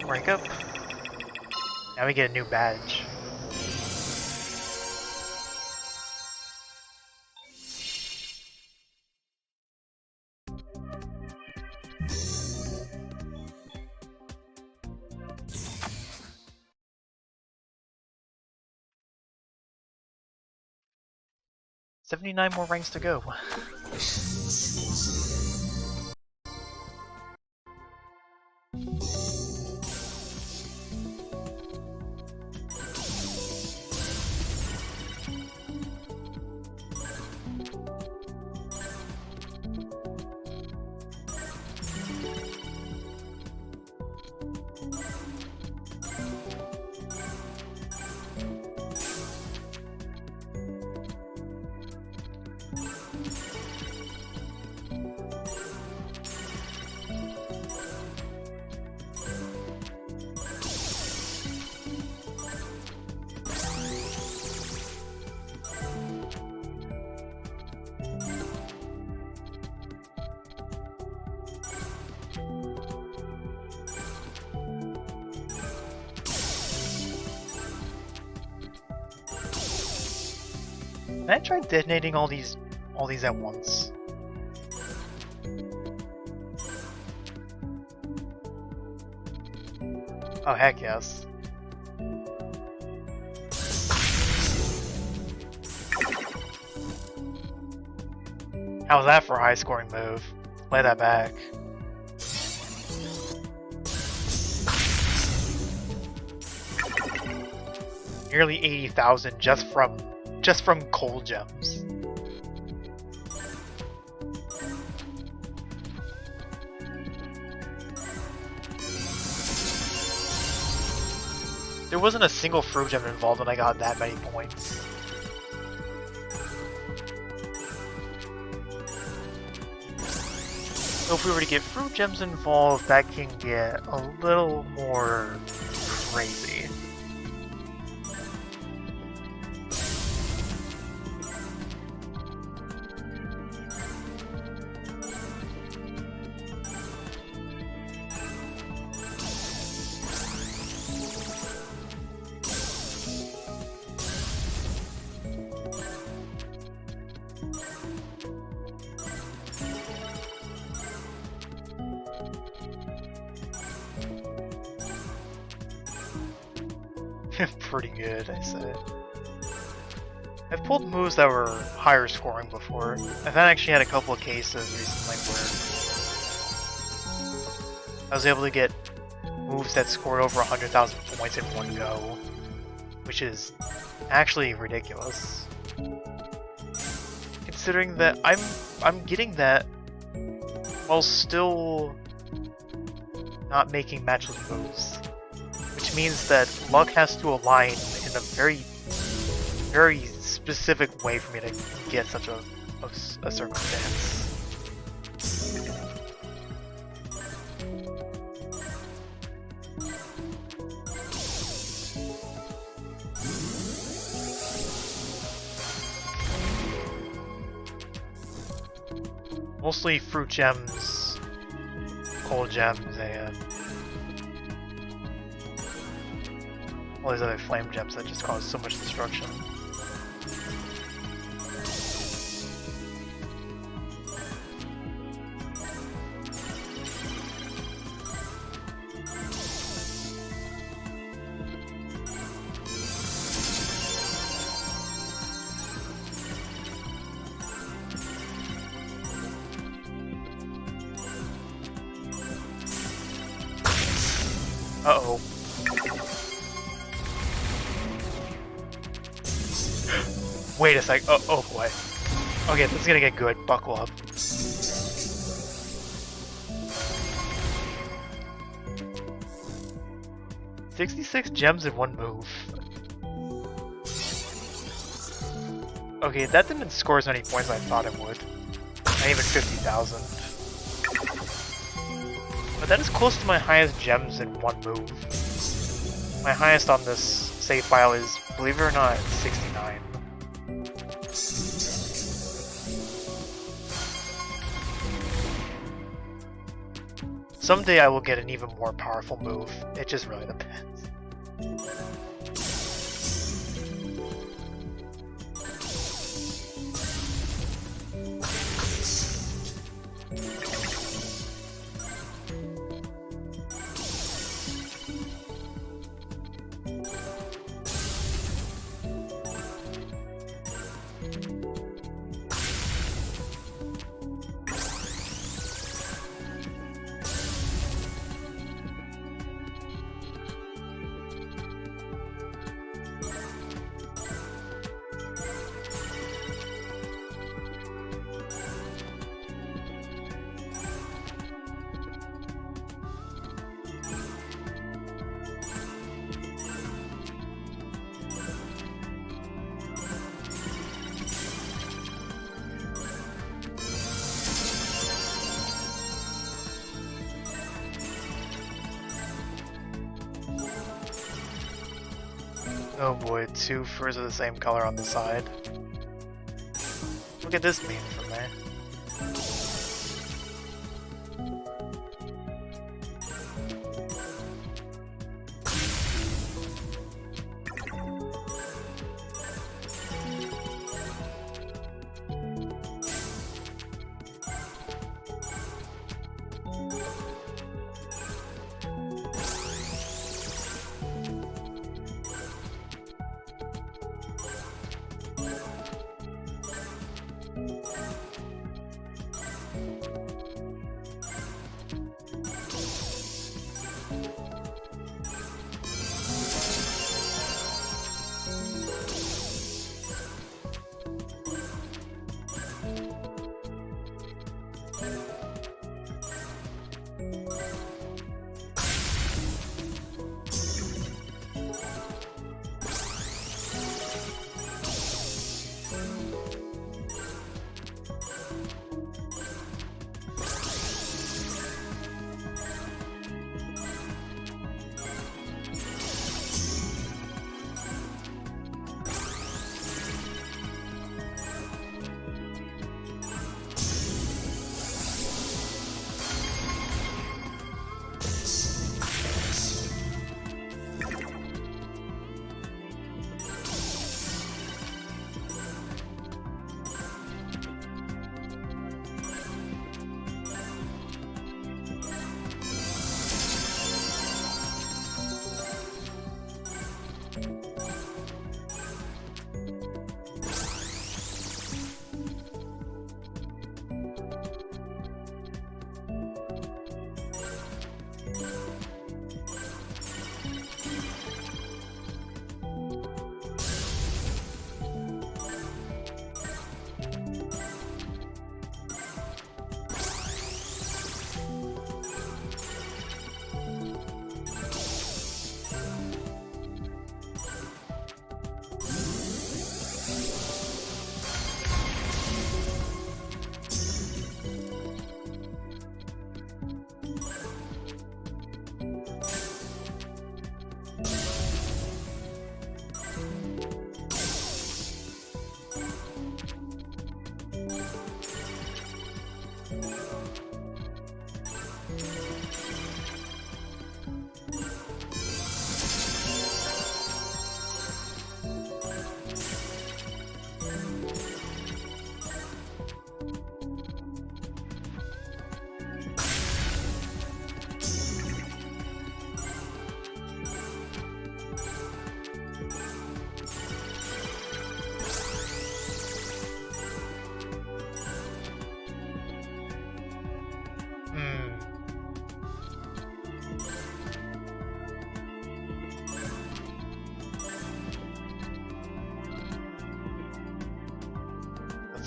Speaker 1: Rank up. Now we get a new badge. "79 more ranks to go." Can I try detonating all these at once? Oh heck yes. How's that for a high scoring move? Lay that back. Nearly 80,000 just from cold gems. There wasn't a single fruit gem involved and I got that many points. So if we were to get fruit gems involved, that can get a little more crazy. Pretty good, I say. I've pulled moves that were higher scoring before. I've actually had a couple of cases recently where I was able to get moves that scored over 100,000 points in one go, which is actually ridiculous. Considering that I'm getting that while still not making matchless moves. Which means that luck has to align in a very, very specific way for me to get such a circumstance. Mostly fruit gems, cold gems, and all these other flame gems that just cause so much destruction. Uh-oh. Wait a sec. Oh boy. Okay, this is gonna get good. Buckle up. $66 gems in one move. Okay, that didn't score as many points as I thought it would. Not even 50,000. But that is close to my highest gems in one move. My highest on this save file is, believe it or not, 69. Someday I will get an even more powerful move. It just really depends. Oh boy, two furs of the same color on the side. Look at this mean from there.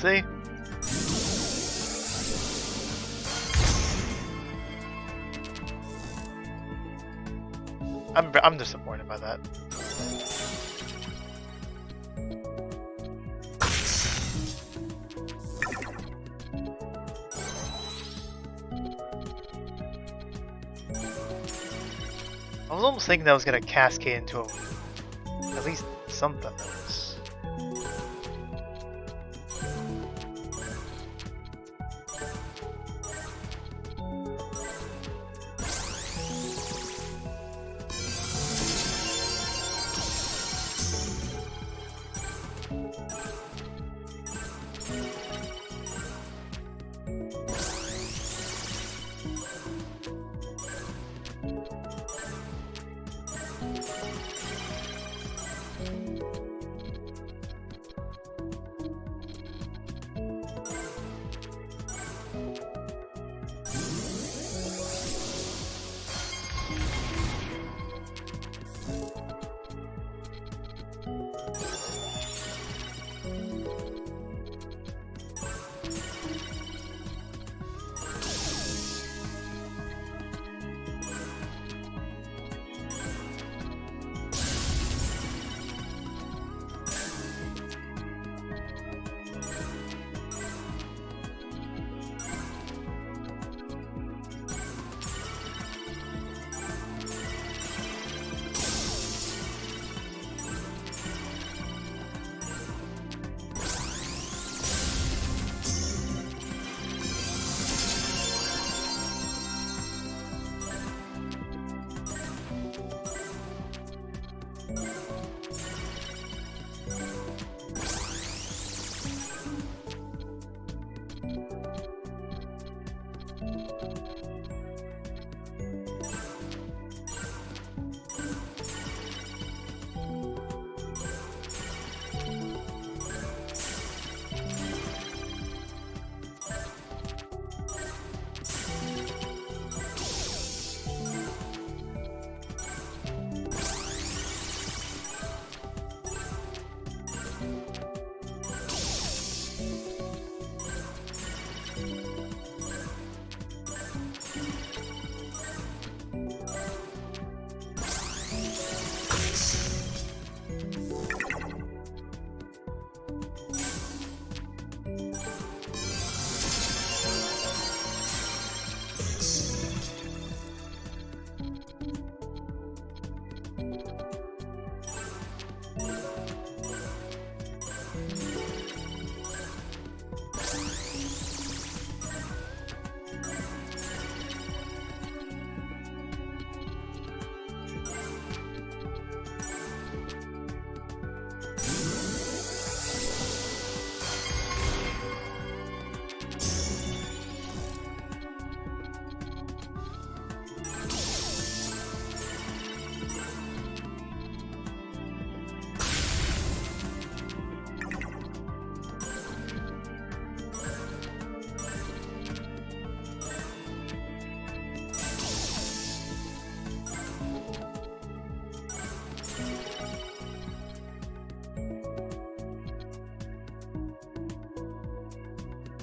Speaker 1: Let's see. I'm disappointed by that. I was almost thinking that was gonna cascade into at least something else.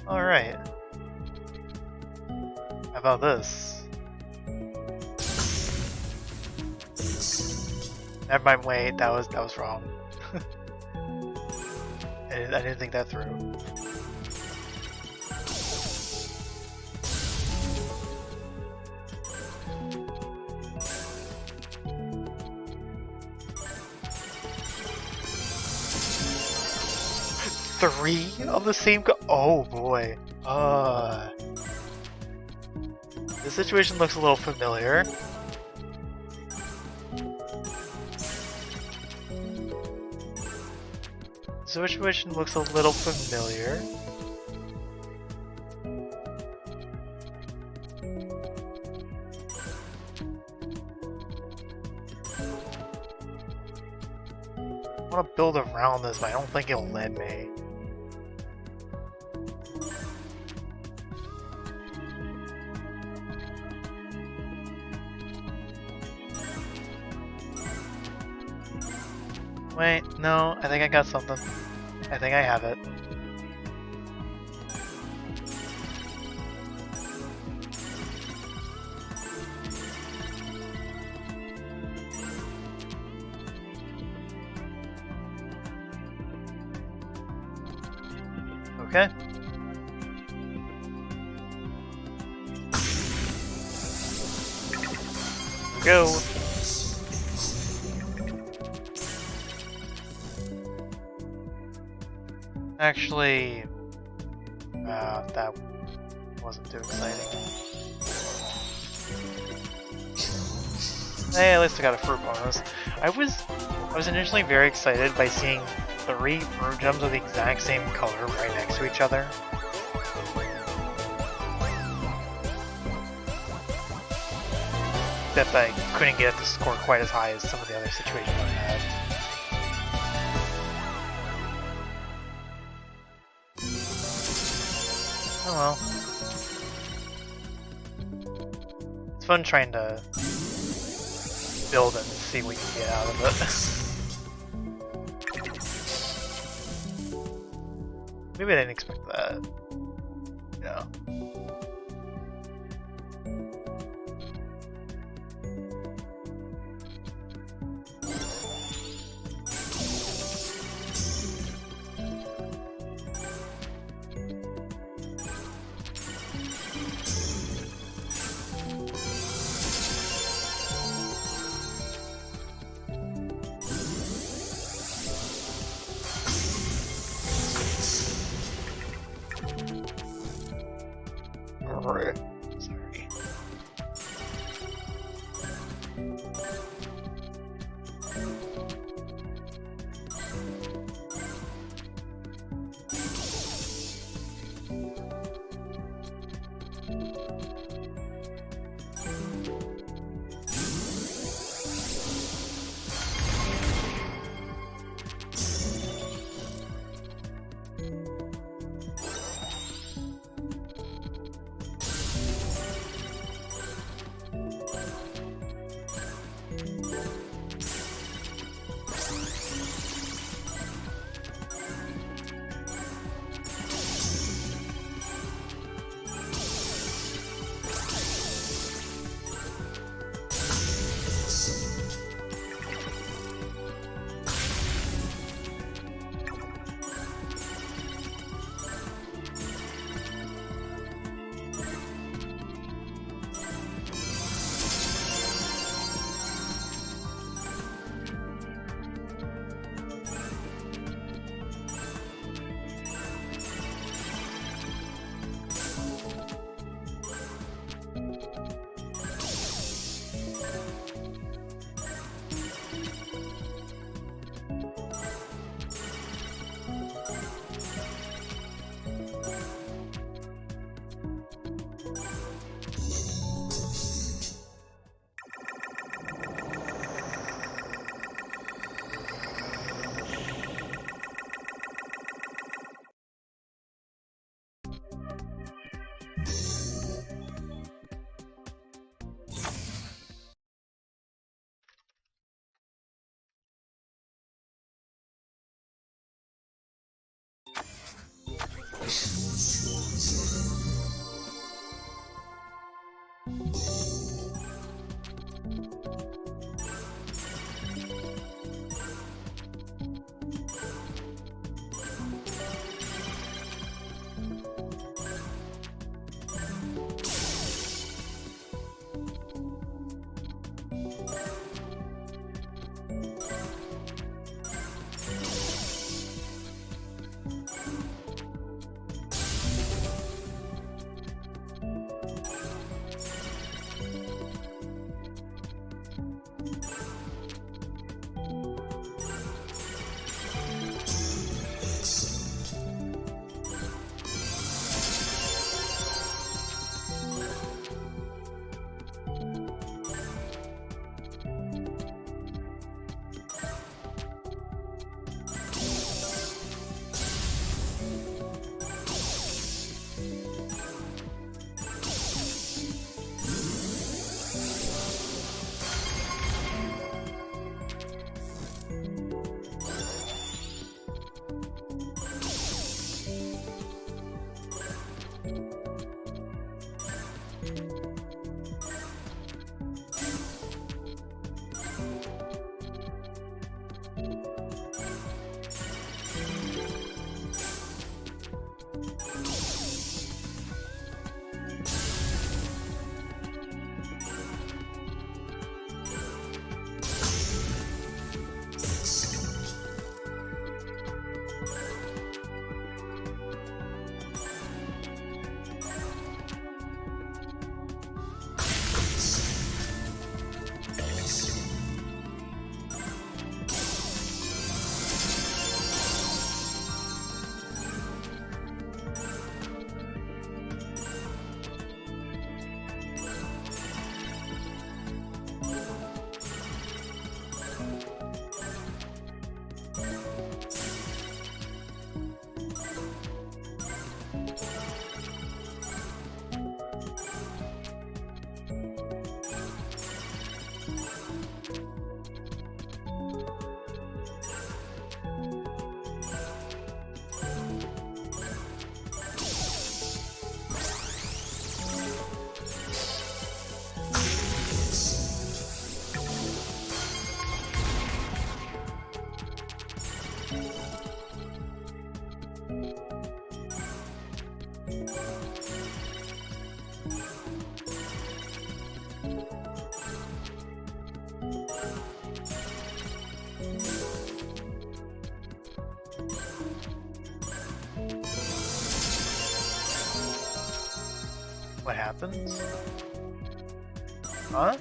Speaker 1: Alright. How about this? Never mind, wait, that was wrong. I didn't think that through. Three of the same oh boy. This situation looks a little familiar. Situation looks a little familiar. I want to build around this, but I don't think it'll let me. Wait, no, I think I got something. I think I have it. Okay. Go. Actually, that wasn't too exciting. Hey, at least I got a fruit bonus. I was initially very excited by seeing 3 fruit gems of the exact same color right next to each other. Except I couldn't get it to score quite as high as some of the other situations I had. Oh well. It's fun trying to build and see what you get out of it. Maybe I didn't expect that. Yeah. Sorry. What happens? Huh?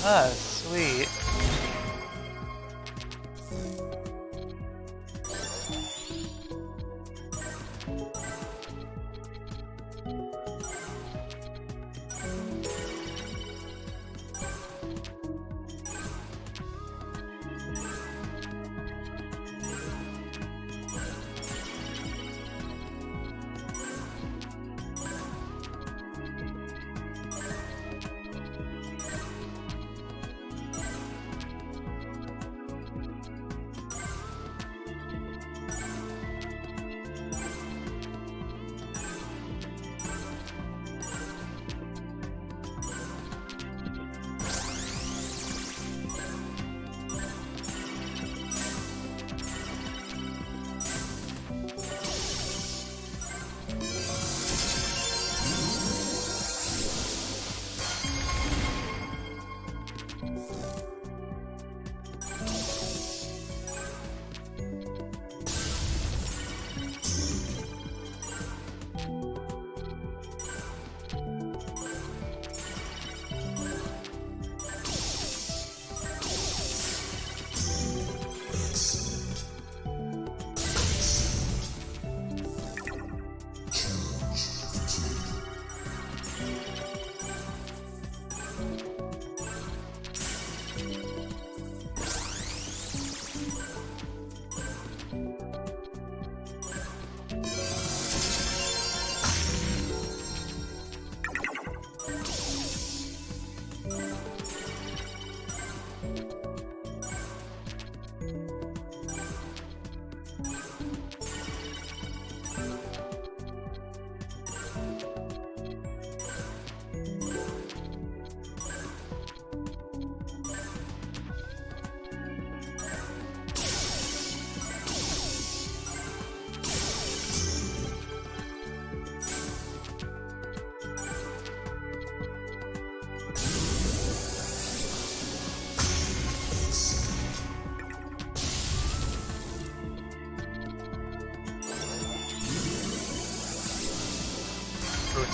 Speaker 1: Ah, sweet.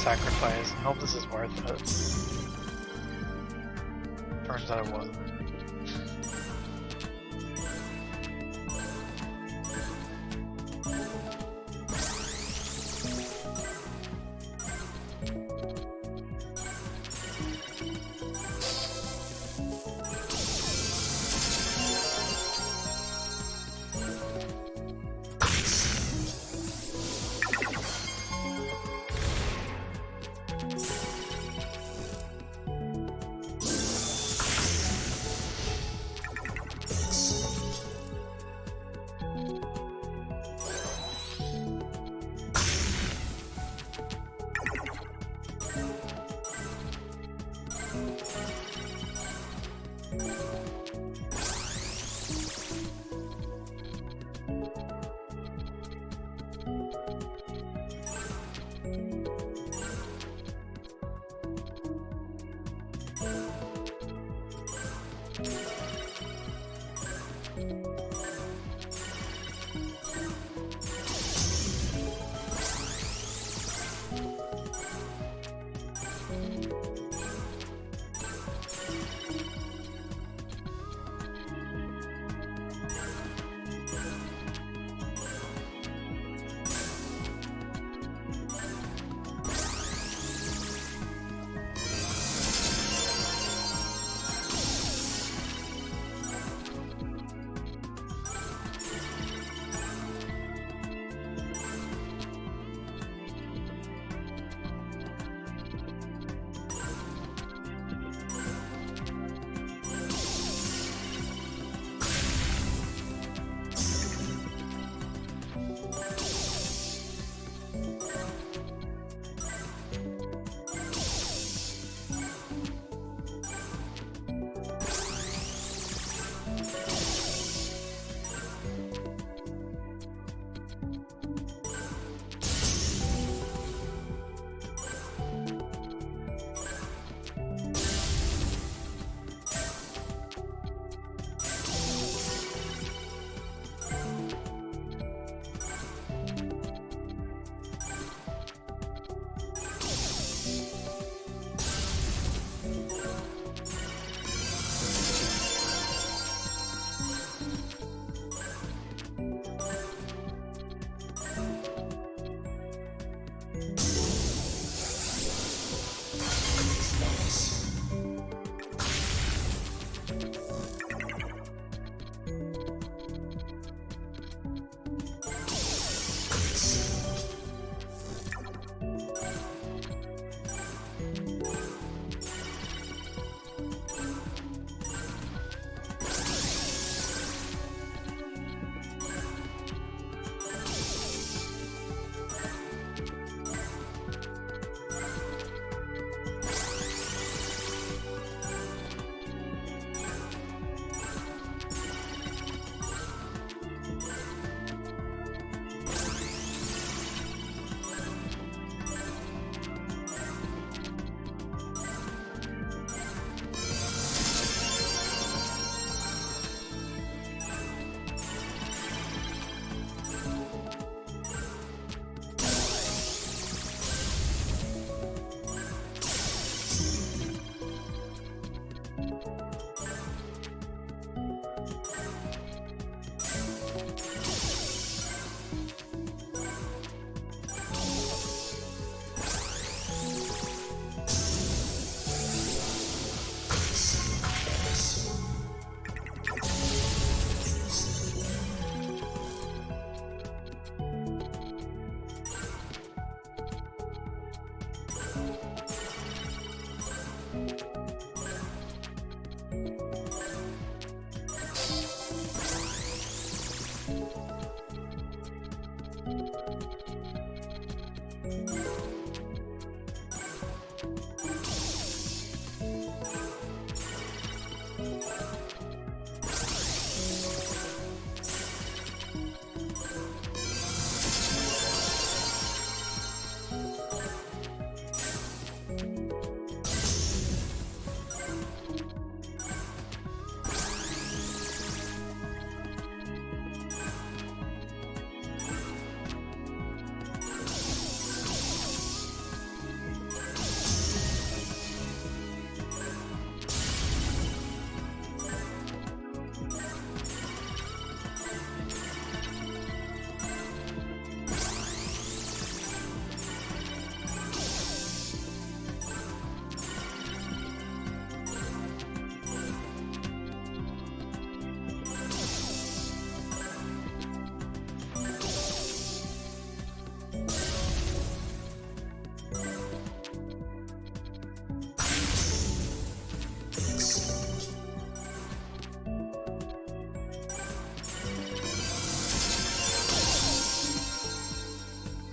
Speaker 1: sacrifice. I hope this is worth it. Turns out it wasn't.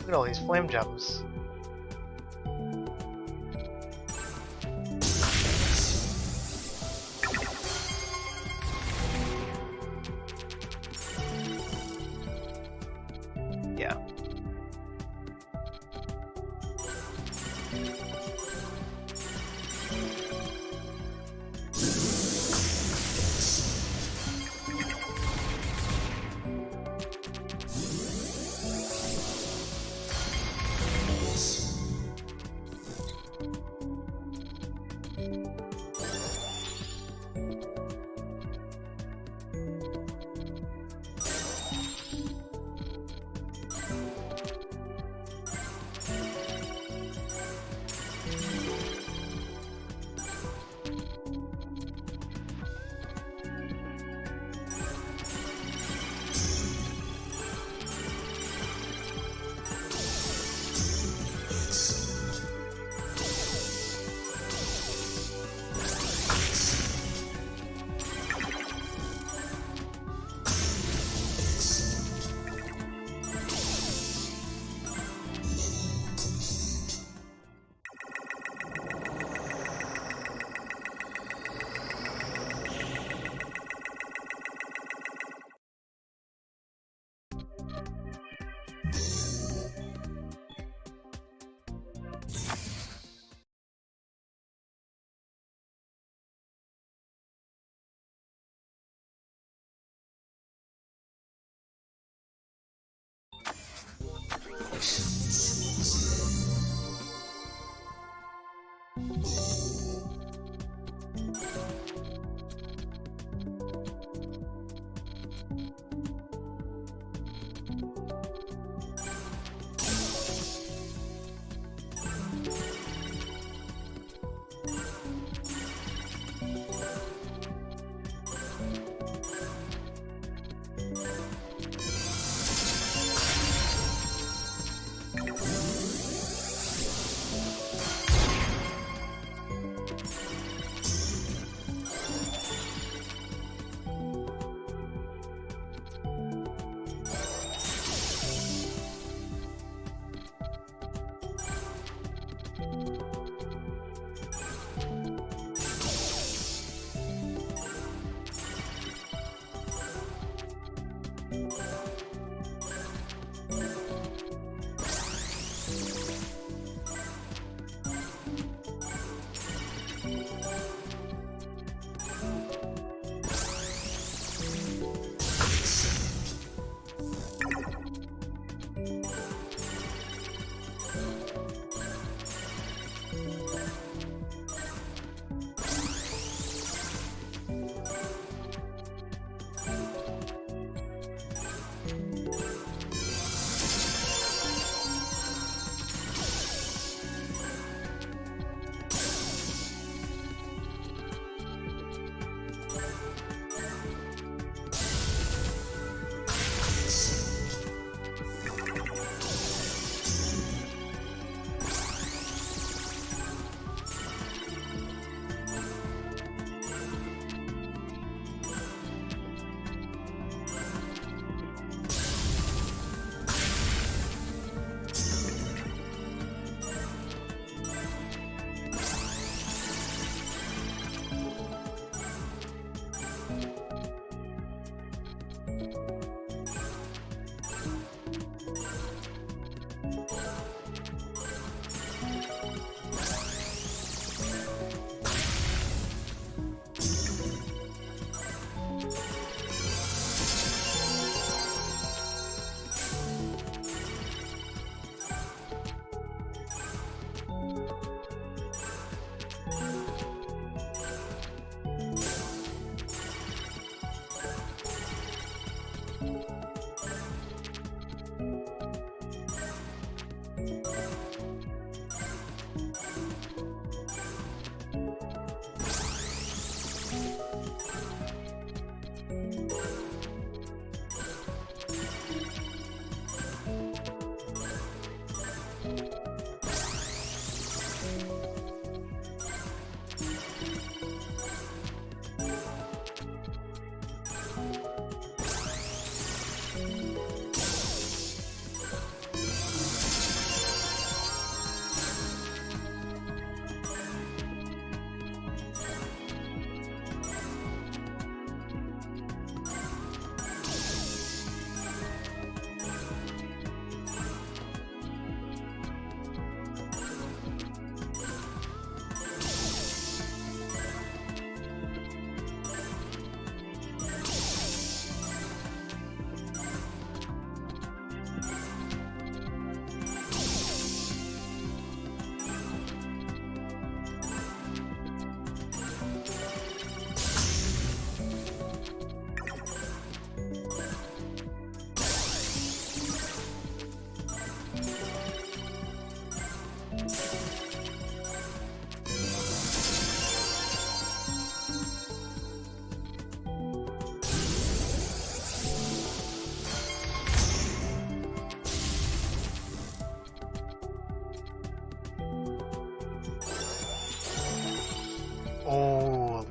Speaker 1: Look at all these flame gems. Yeah.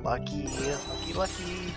Speaker 1: lucky, lucky, lucky.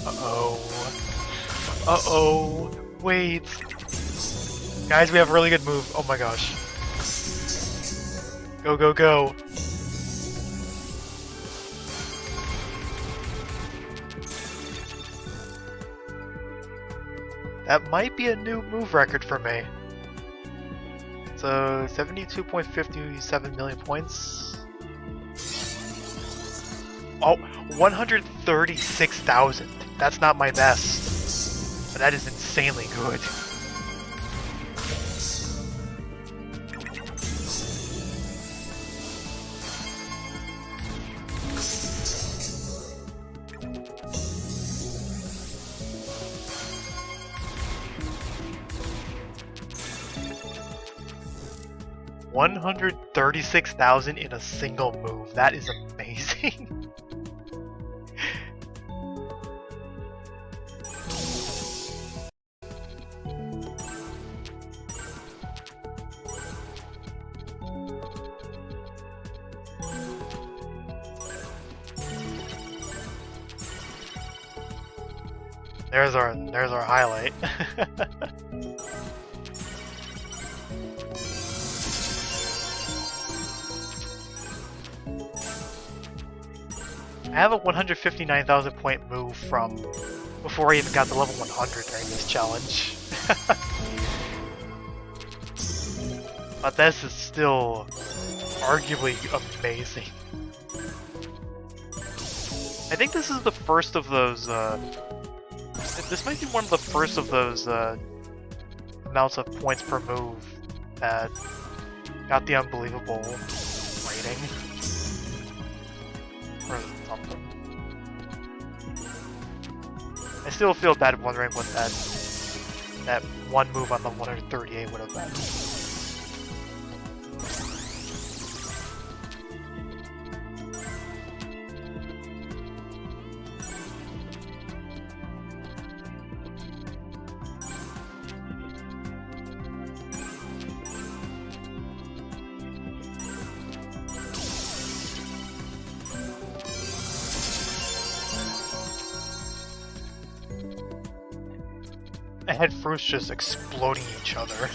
Speaker 1: Uh-oh. Uh-oh. Wait. Guys, we have a really good move. Oh my gosh. Go, go, go. That might be a new move record for me. So, 72.57 million points. Oh, 136,000. That's not my best. But that is insanely good. $136,000 in a single move. That is amazing. There's our highlight. I have a 159,000 point move from before I even got to level 100 during this challenge. But this is still arguably amazing. I think this is the first of those, this might be one of the first of those amounts of points per move that got the unbelievable rating. Or something. I still feel bad wondering what that one move on the 138 would have been. I had fruits just exploding each other.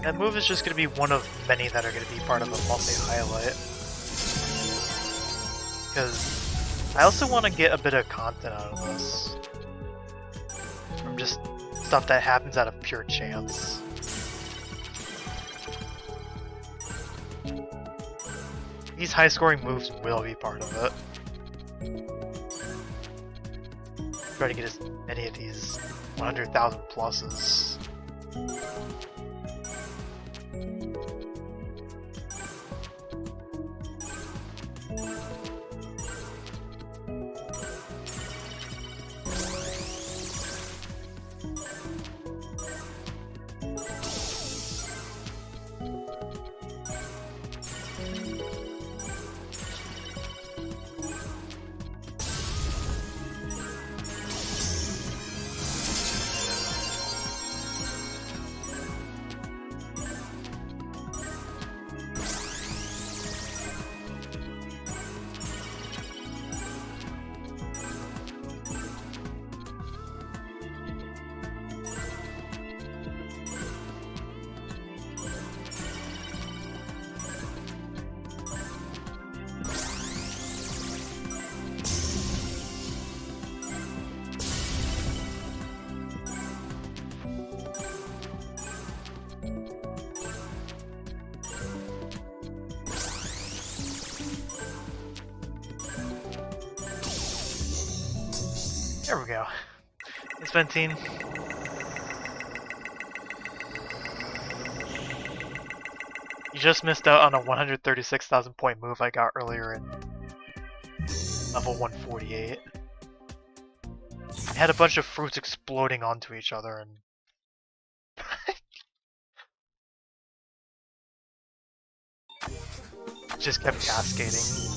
Speaker 1: That move is just going to be one of many that are going to be part of a multi-highlight. Because I also want to get a bit of content out of this. From just stuff that happens out of pure chance. These high-scoring moves will be part of it. Try to get as many of these 100,000 pluses. There we go. It's Ventine. You just missed out on a 136,000 point move I got earlier in level 148. I had a bunch of fruits exploding onto each other and just kept cascading.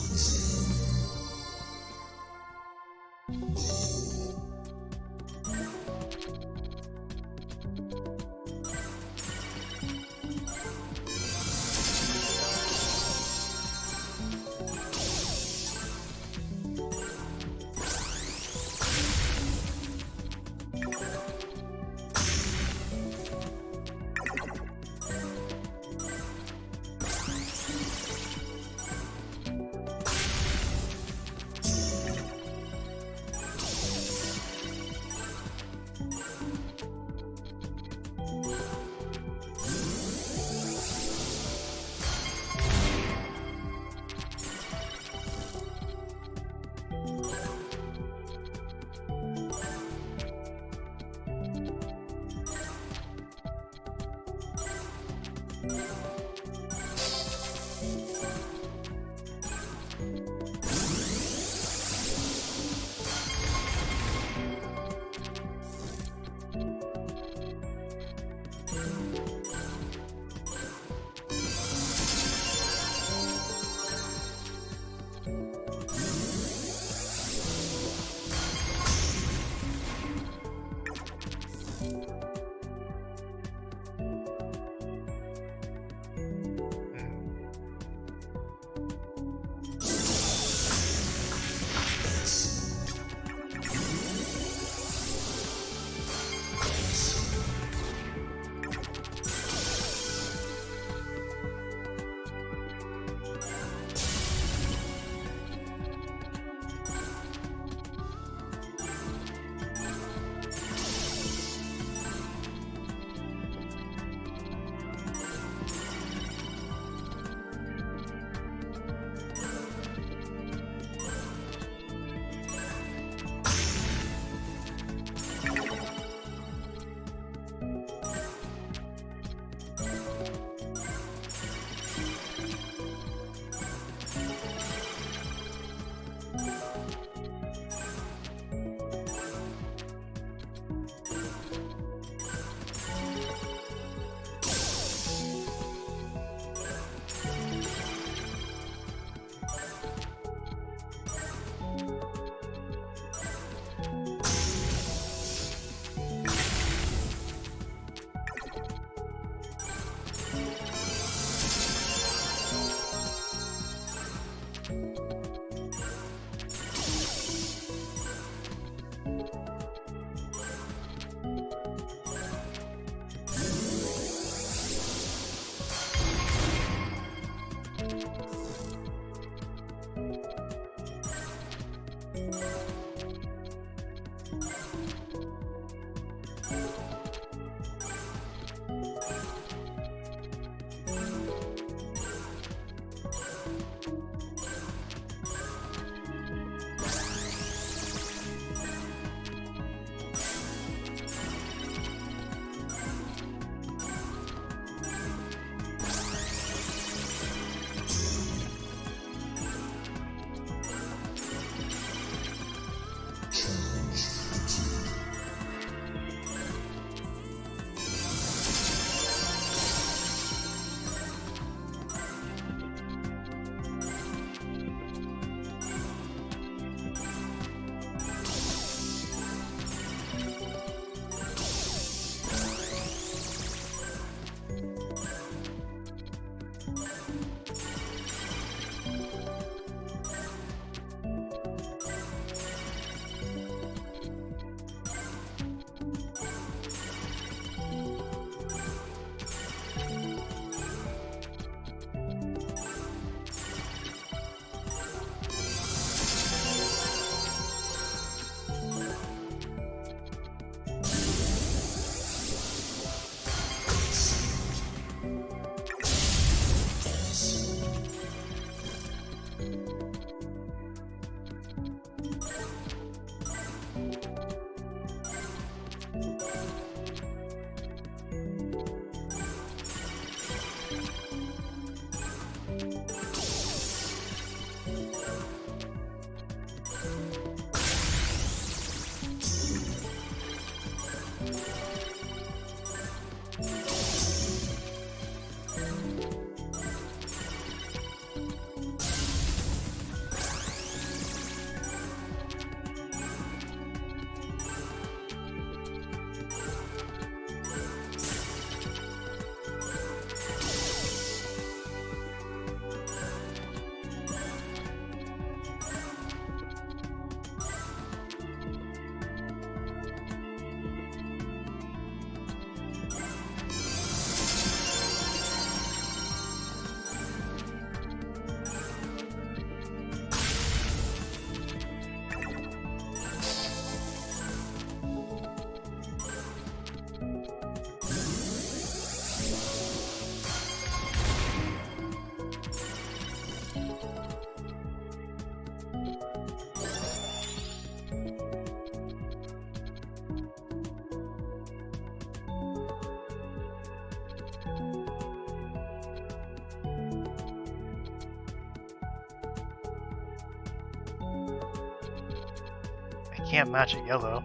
Speaker 1: Can't match a yellow.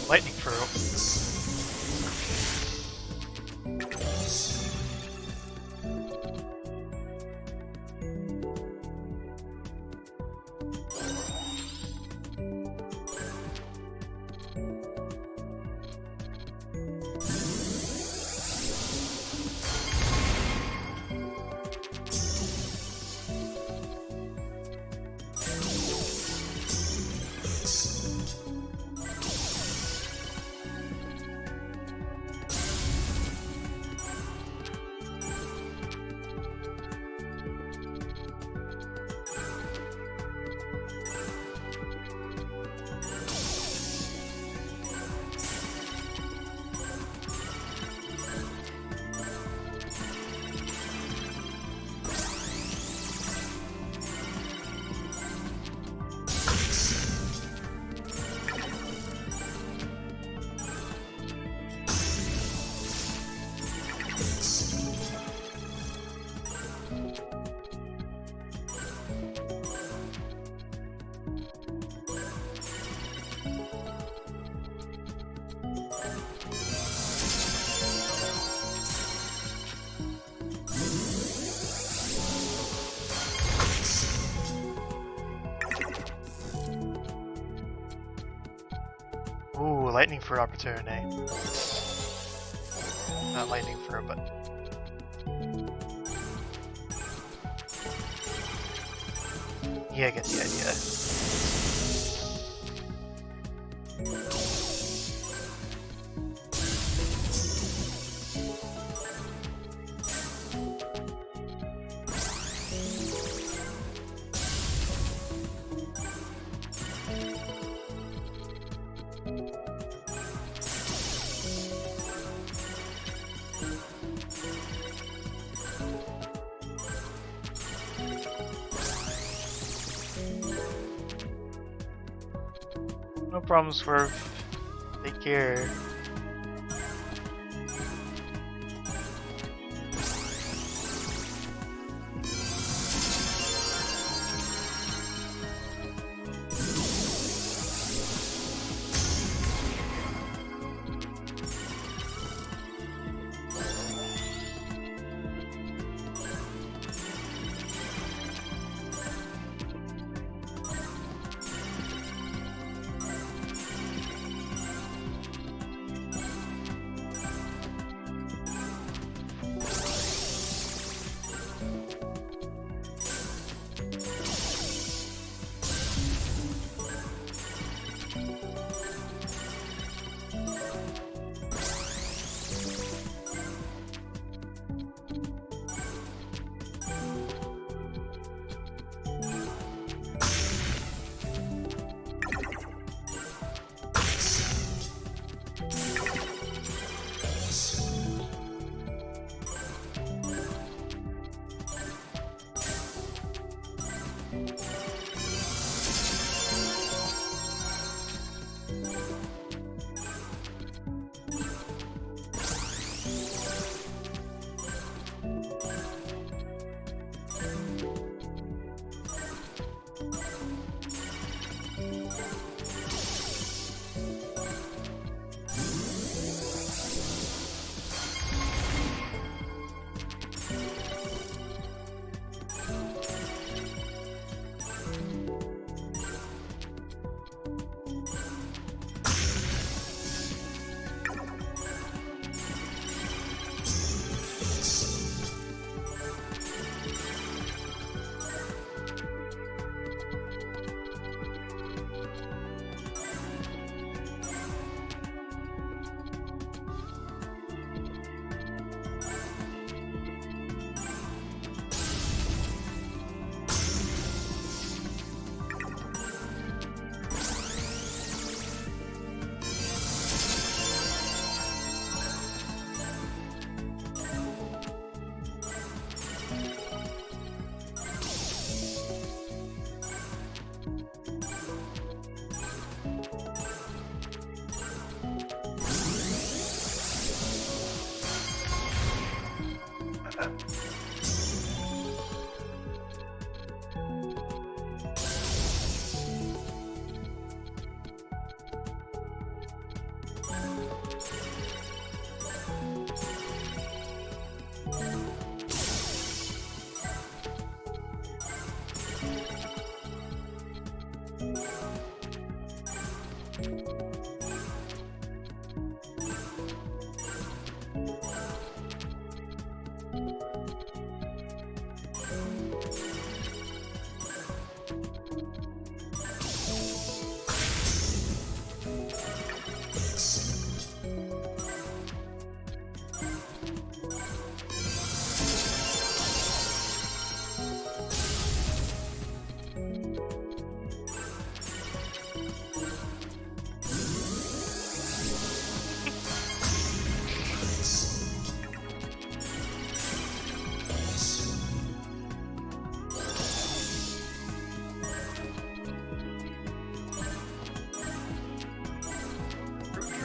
Speaker 1: Lightning throw. Ooh, lightning for opportunity. Not lightning for, but Yeah, I get the idea. No problem, Swerve. Take care.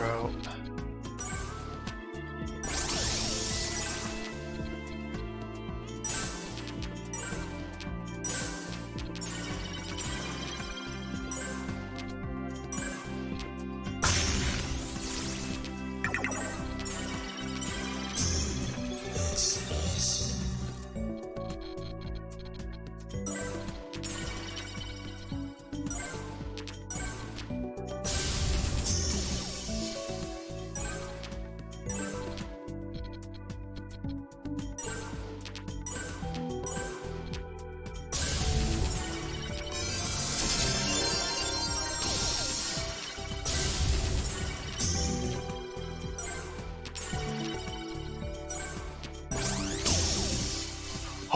Speaker 1: Bro.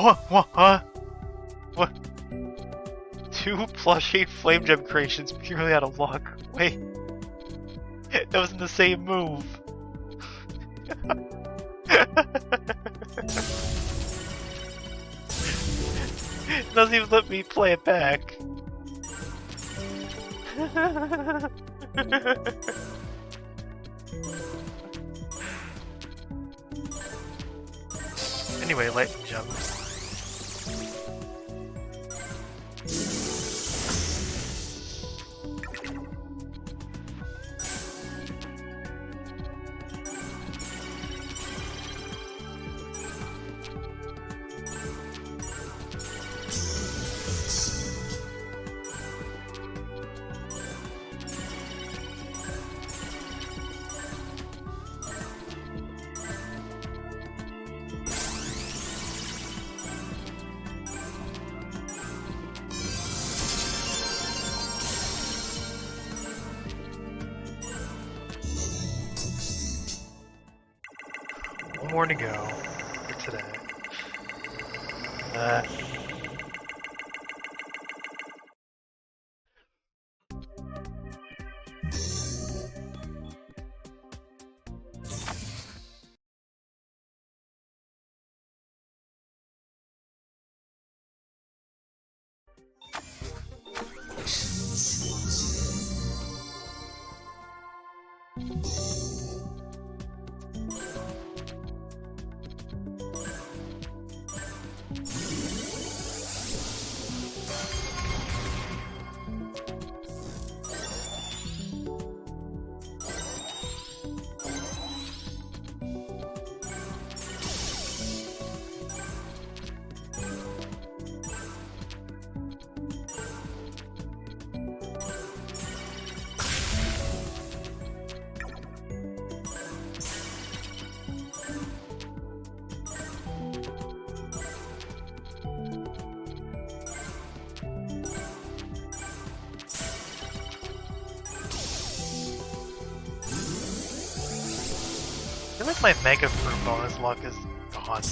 Speaker 1: What? Huh? What? 2 +8 flame gem creations purely out of luck. Wait. That was in the same move. It doesn't even let me play it back. Anyway, lightning jump. One more to go for today. I feel like my Mega Fruit bonus luck is gone.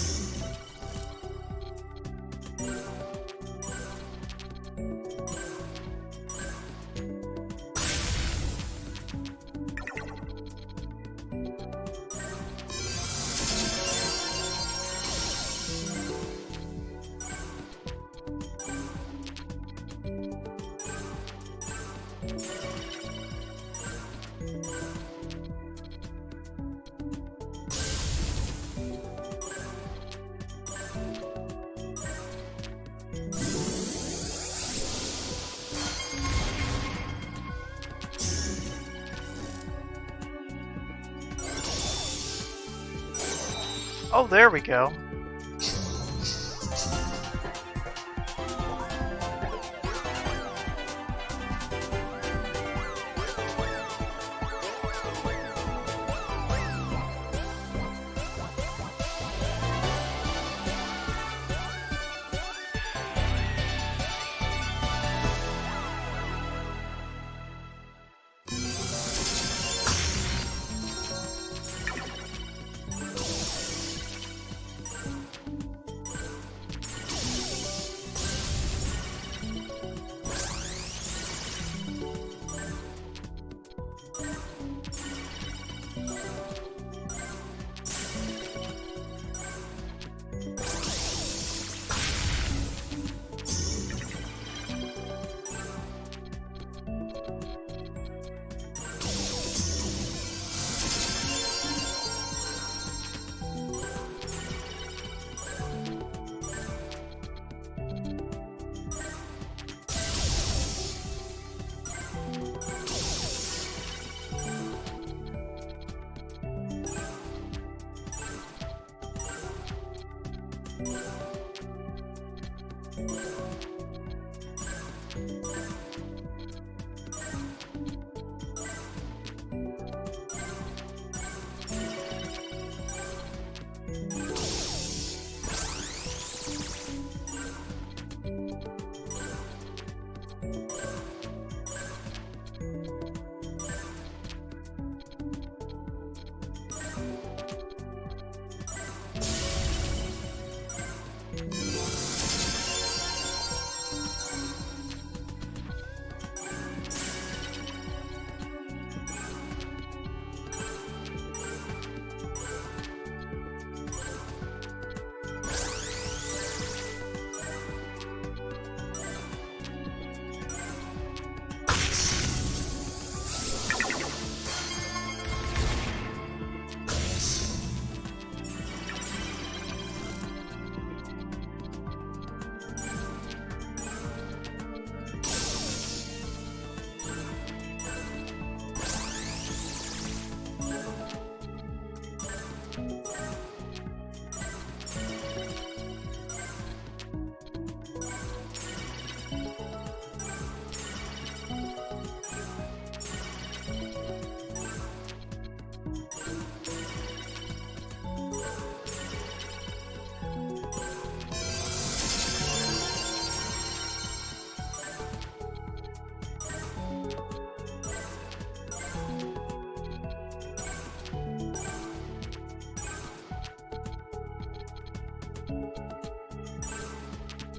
Speaker 1: Oh, there we go.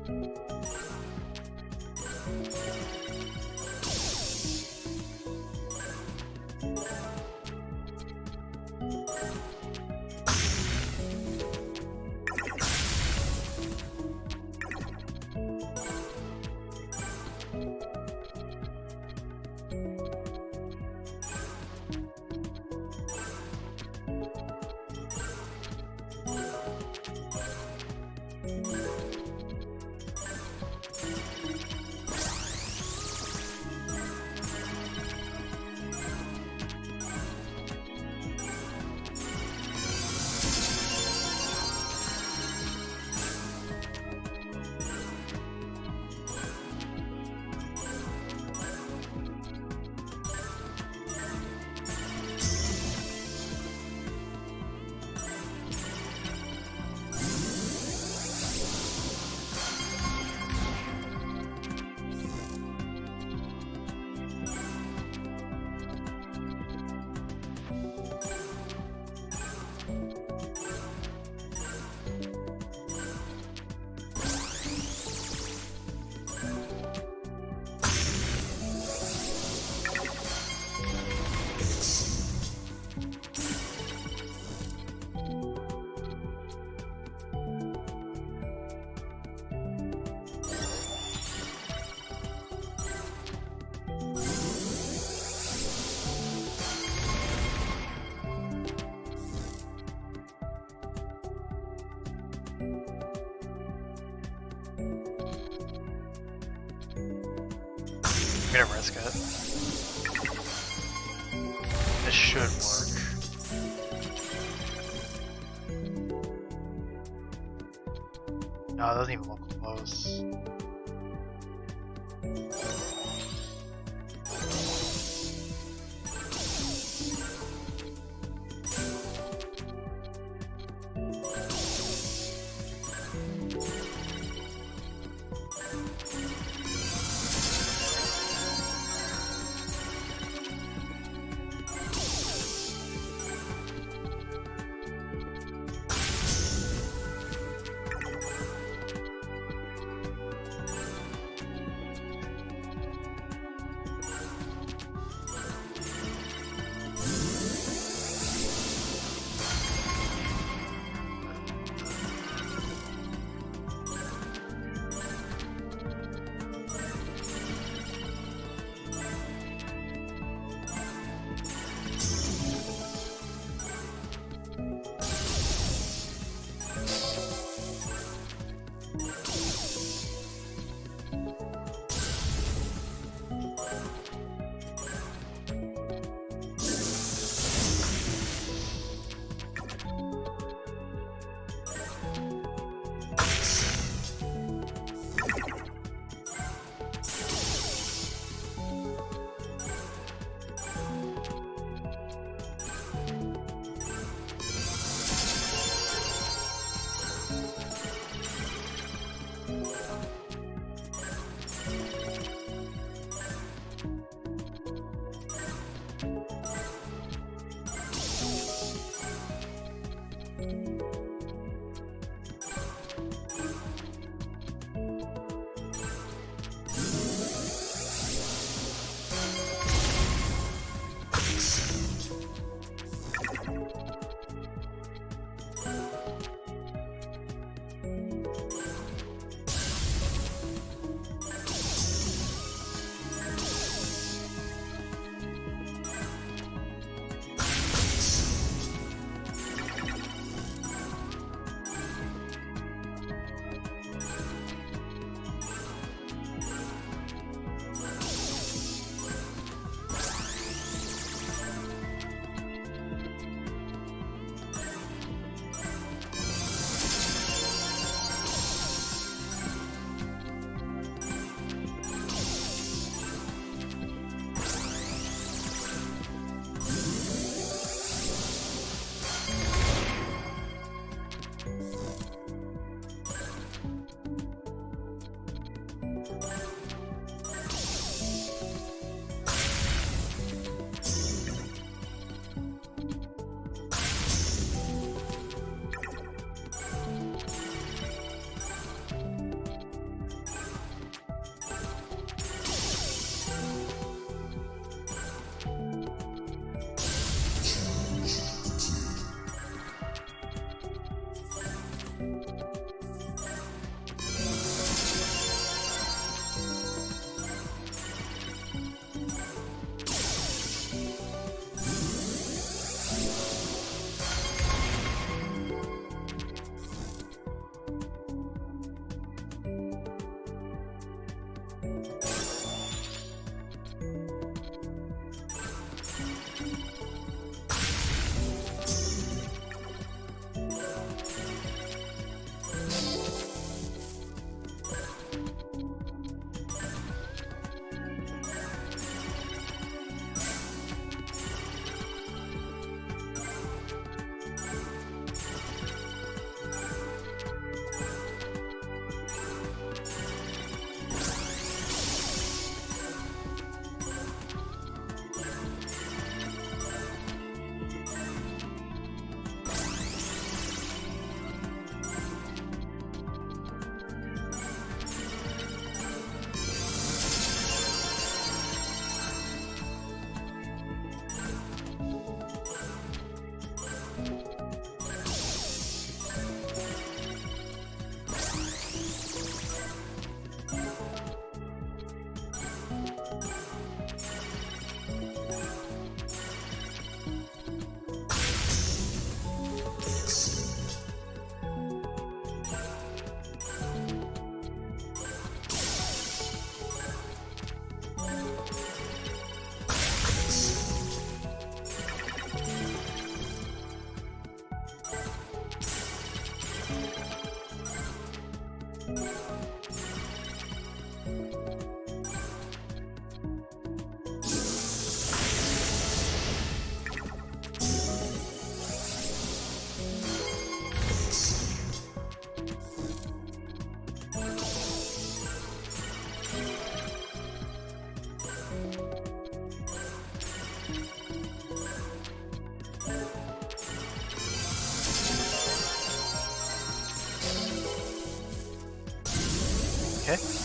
Speaker 1: I'm gonna risk it. This should work. No, it doesn't even look close. Okay.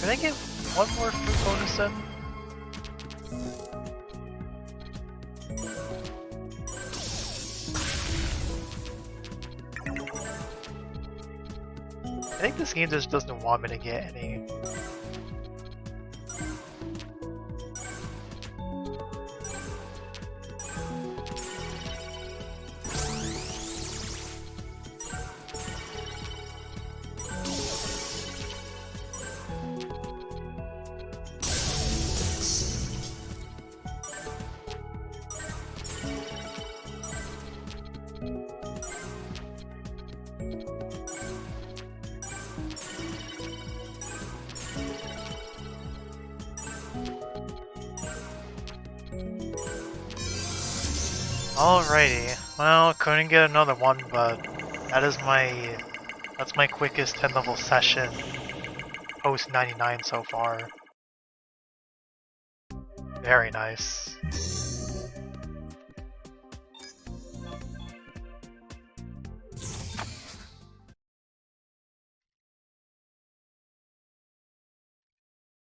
Speaker 1: Can I get one more fruit bonus then? I think this game just doesn't want me to get any. Alrighty, well, couldn't get another one, but that's my quickest 10 level session post 99 so far. Very nice.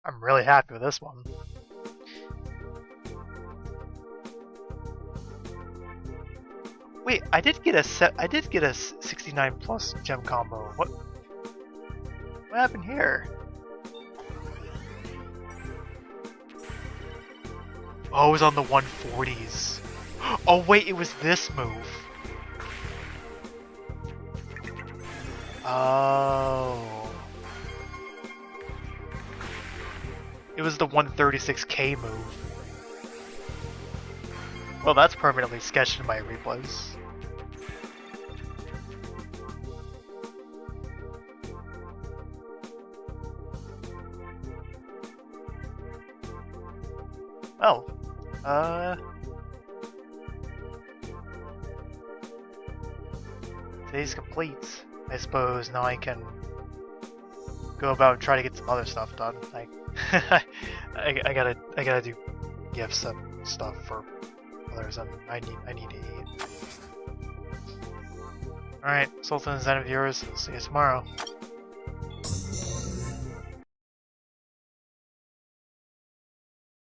Speaker 1: I'm really happy with this one. Wait, I did get a 69 plus gem combo. What happened here? Oh, it was on the 140s. Oh wait, it was this move. Oh. It was the 136k move. Well, that's permanently sketched in my replays. Oh. Today's complete. I suppose now I can go about and try to get some other stuff done. Like, I gotta do gifts and stuff for others, and I need to eat. Alright, Sultan of Zen viewers, see you tomorrow.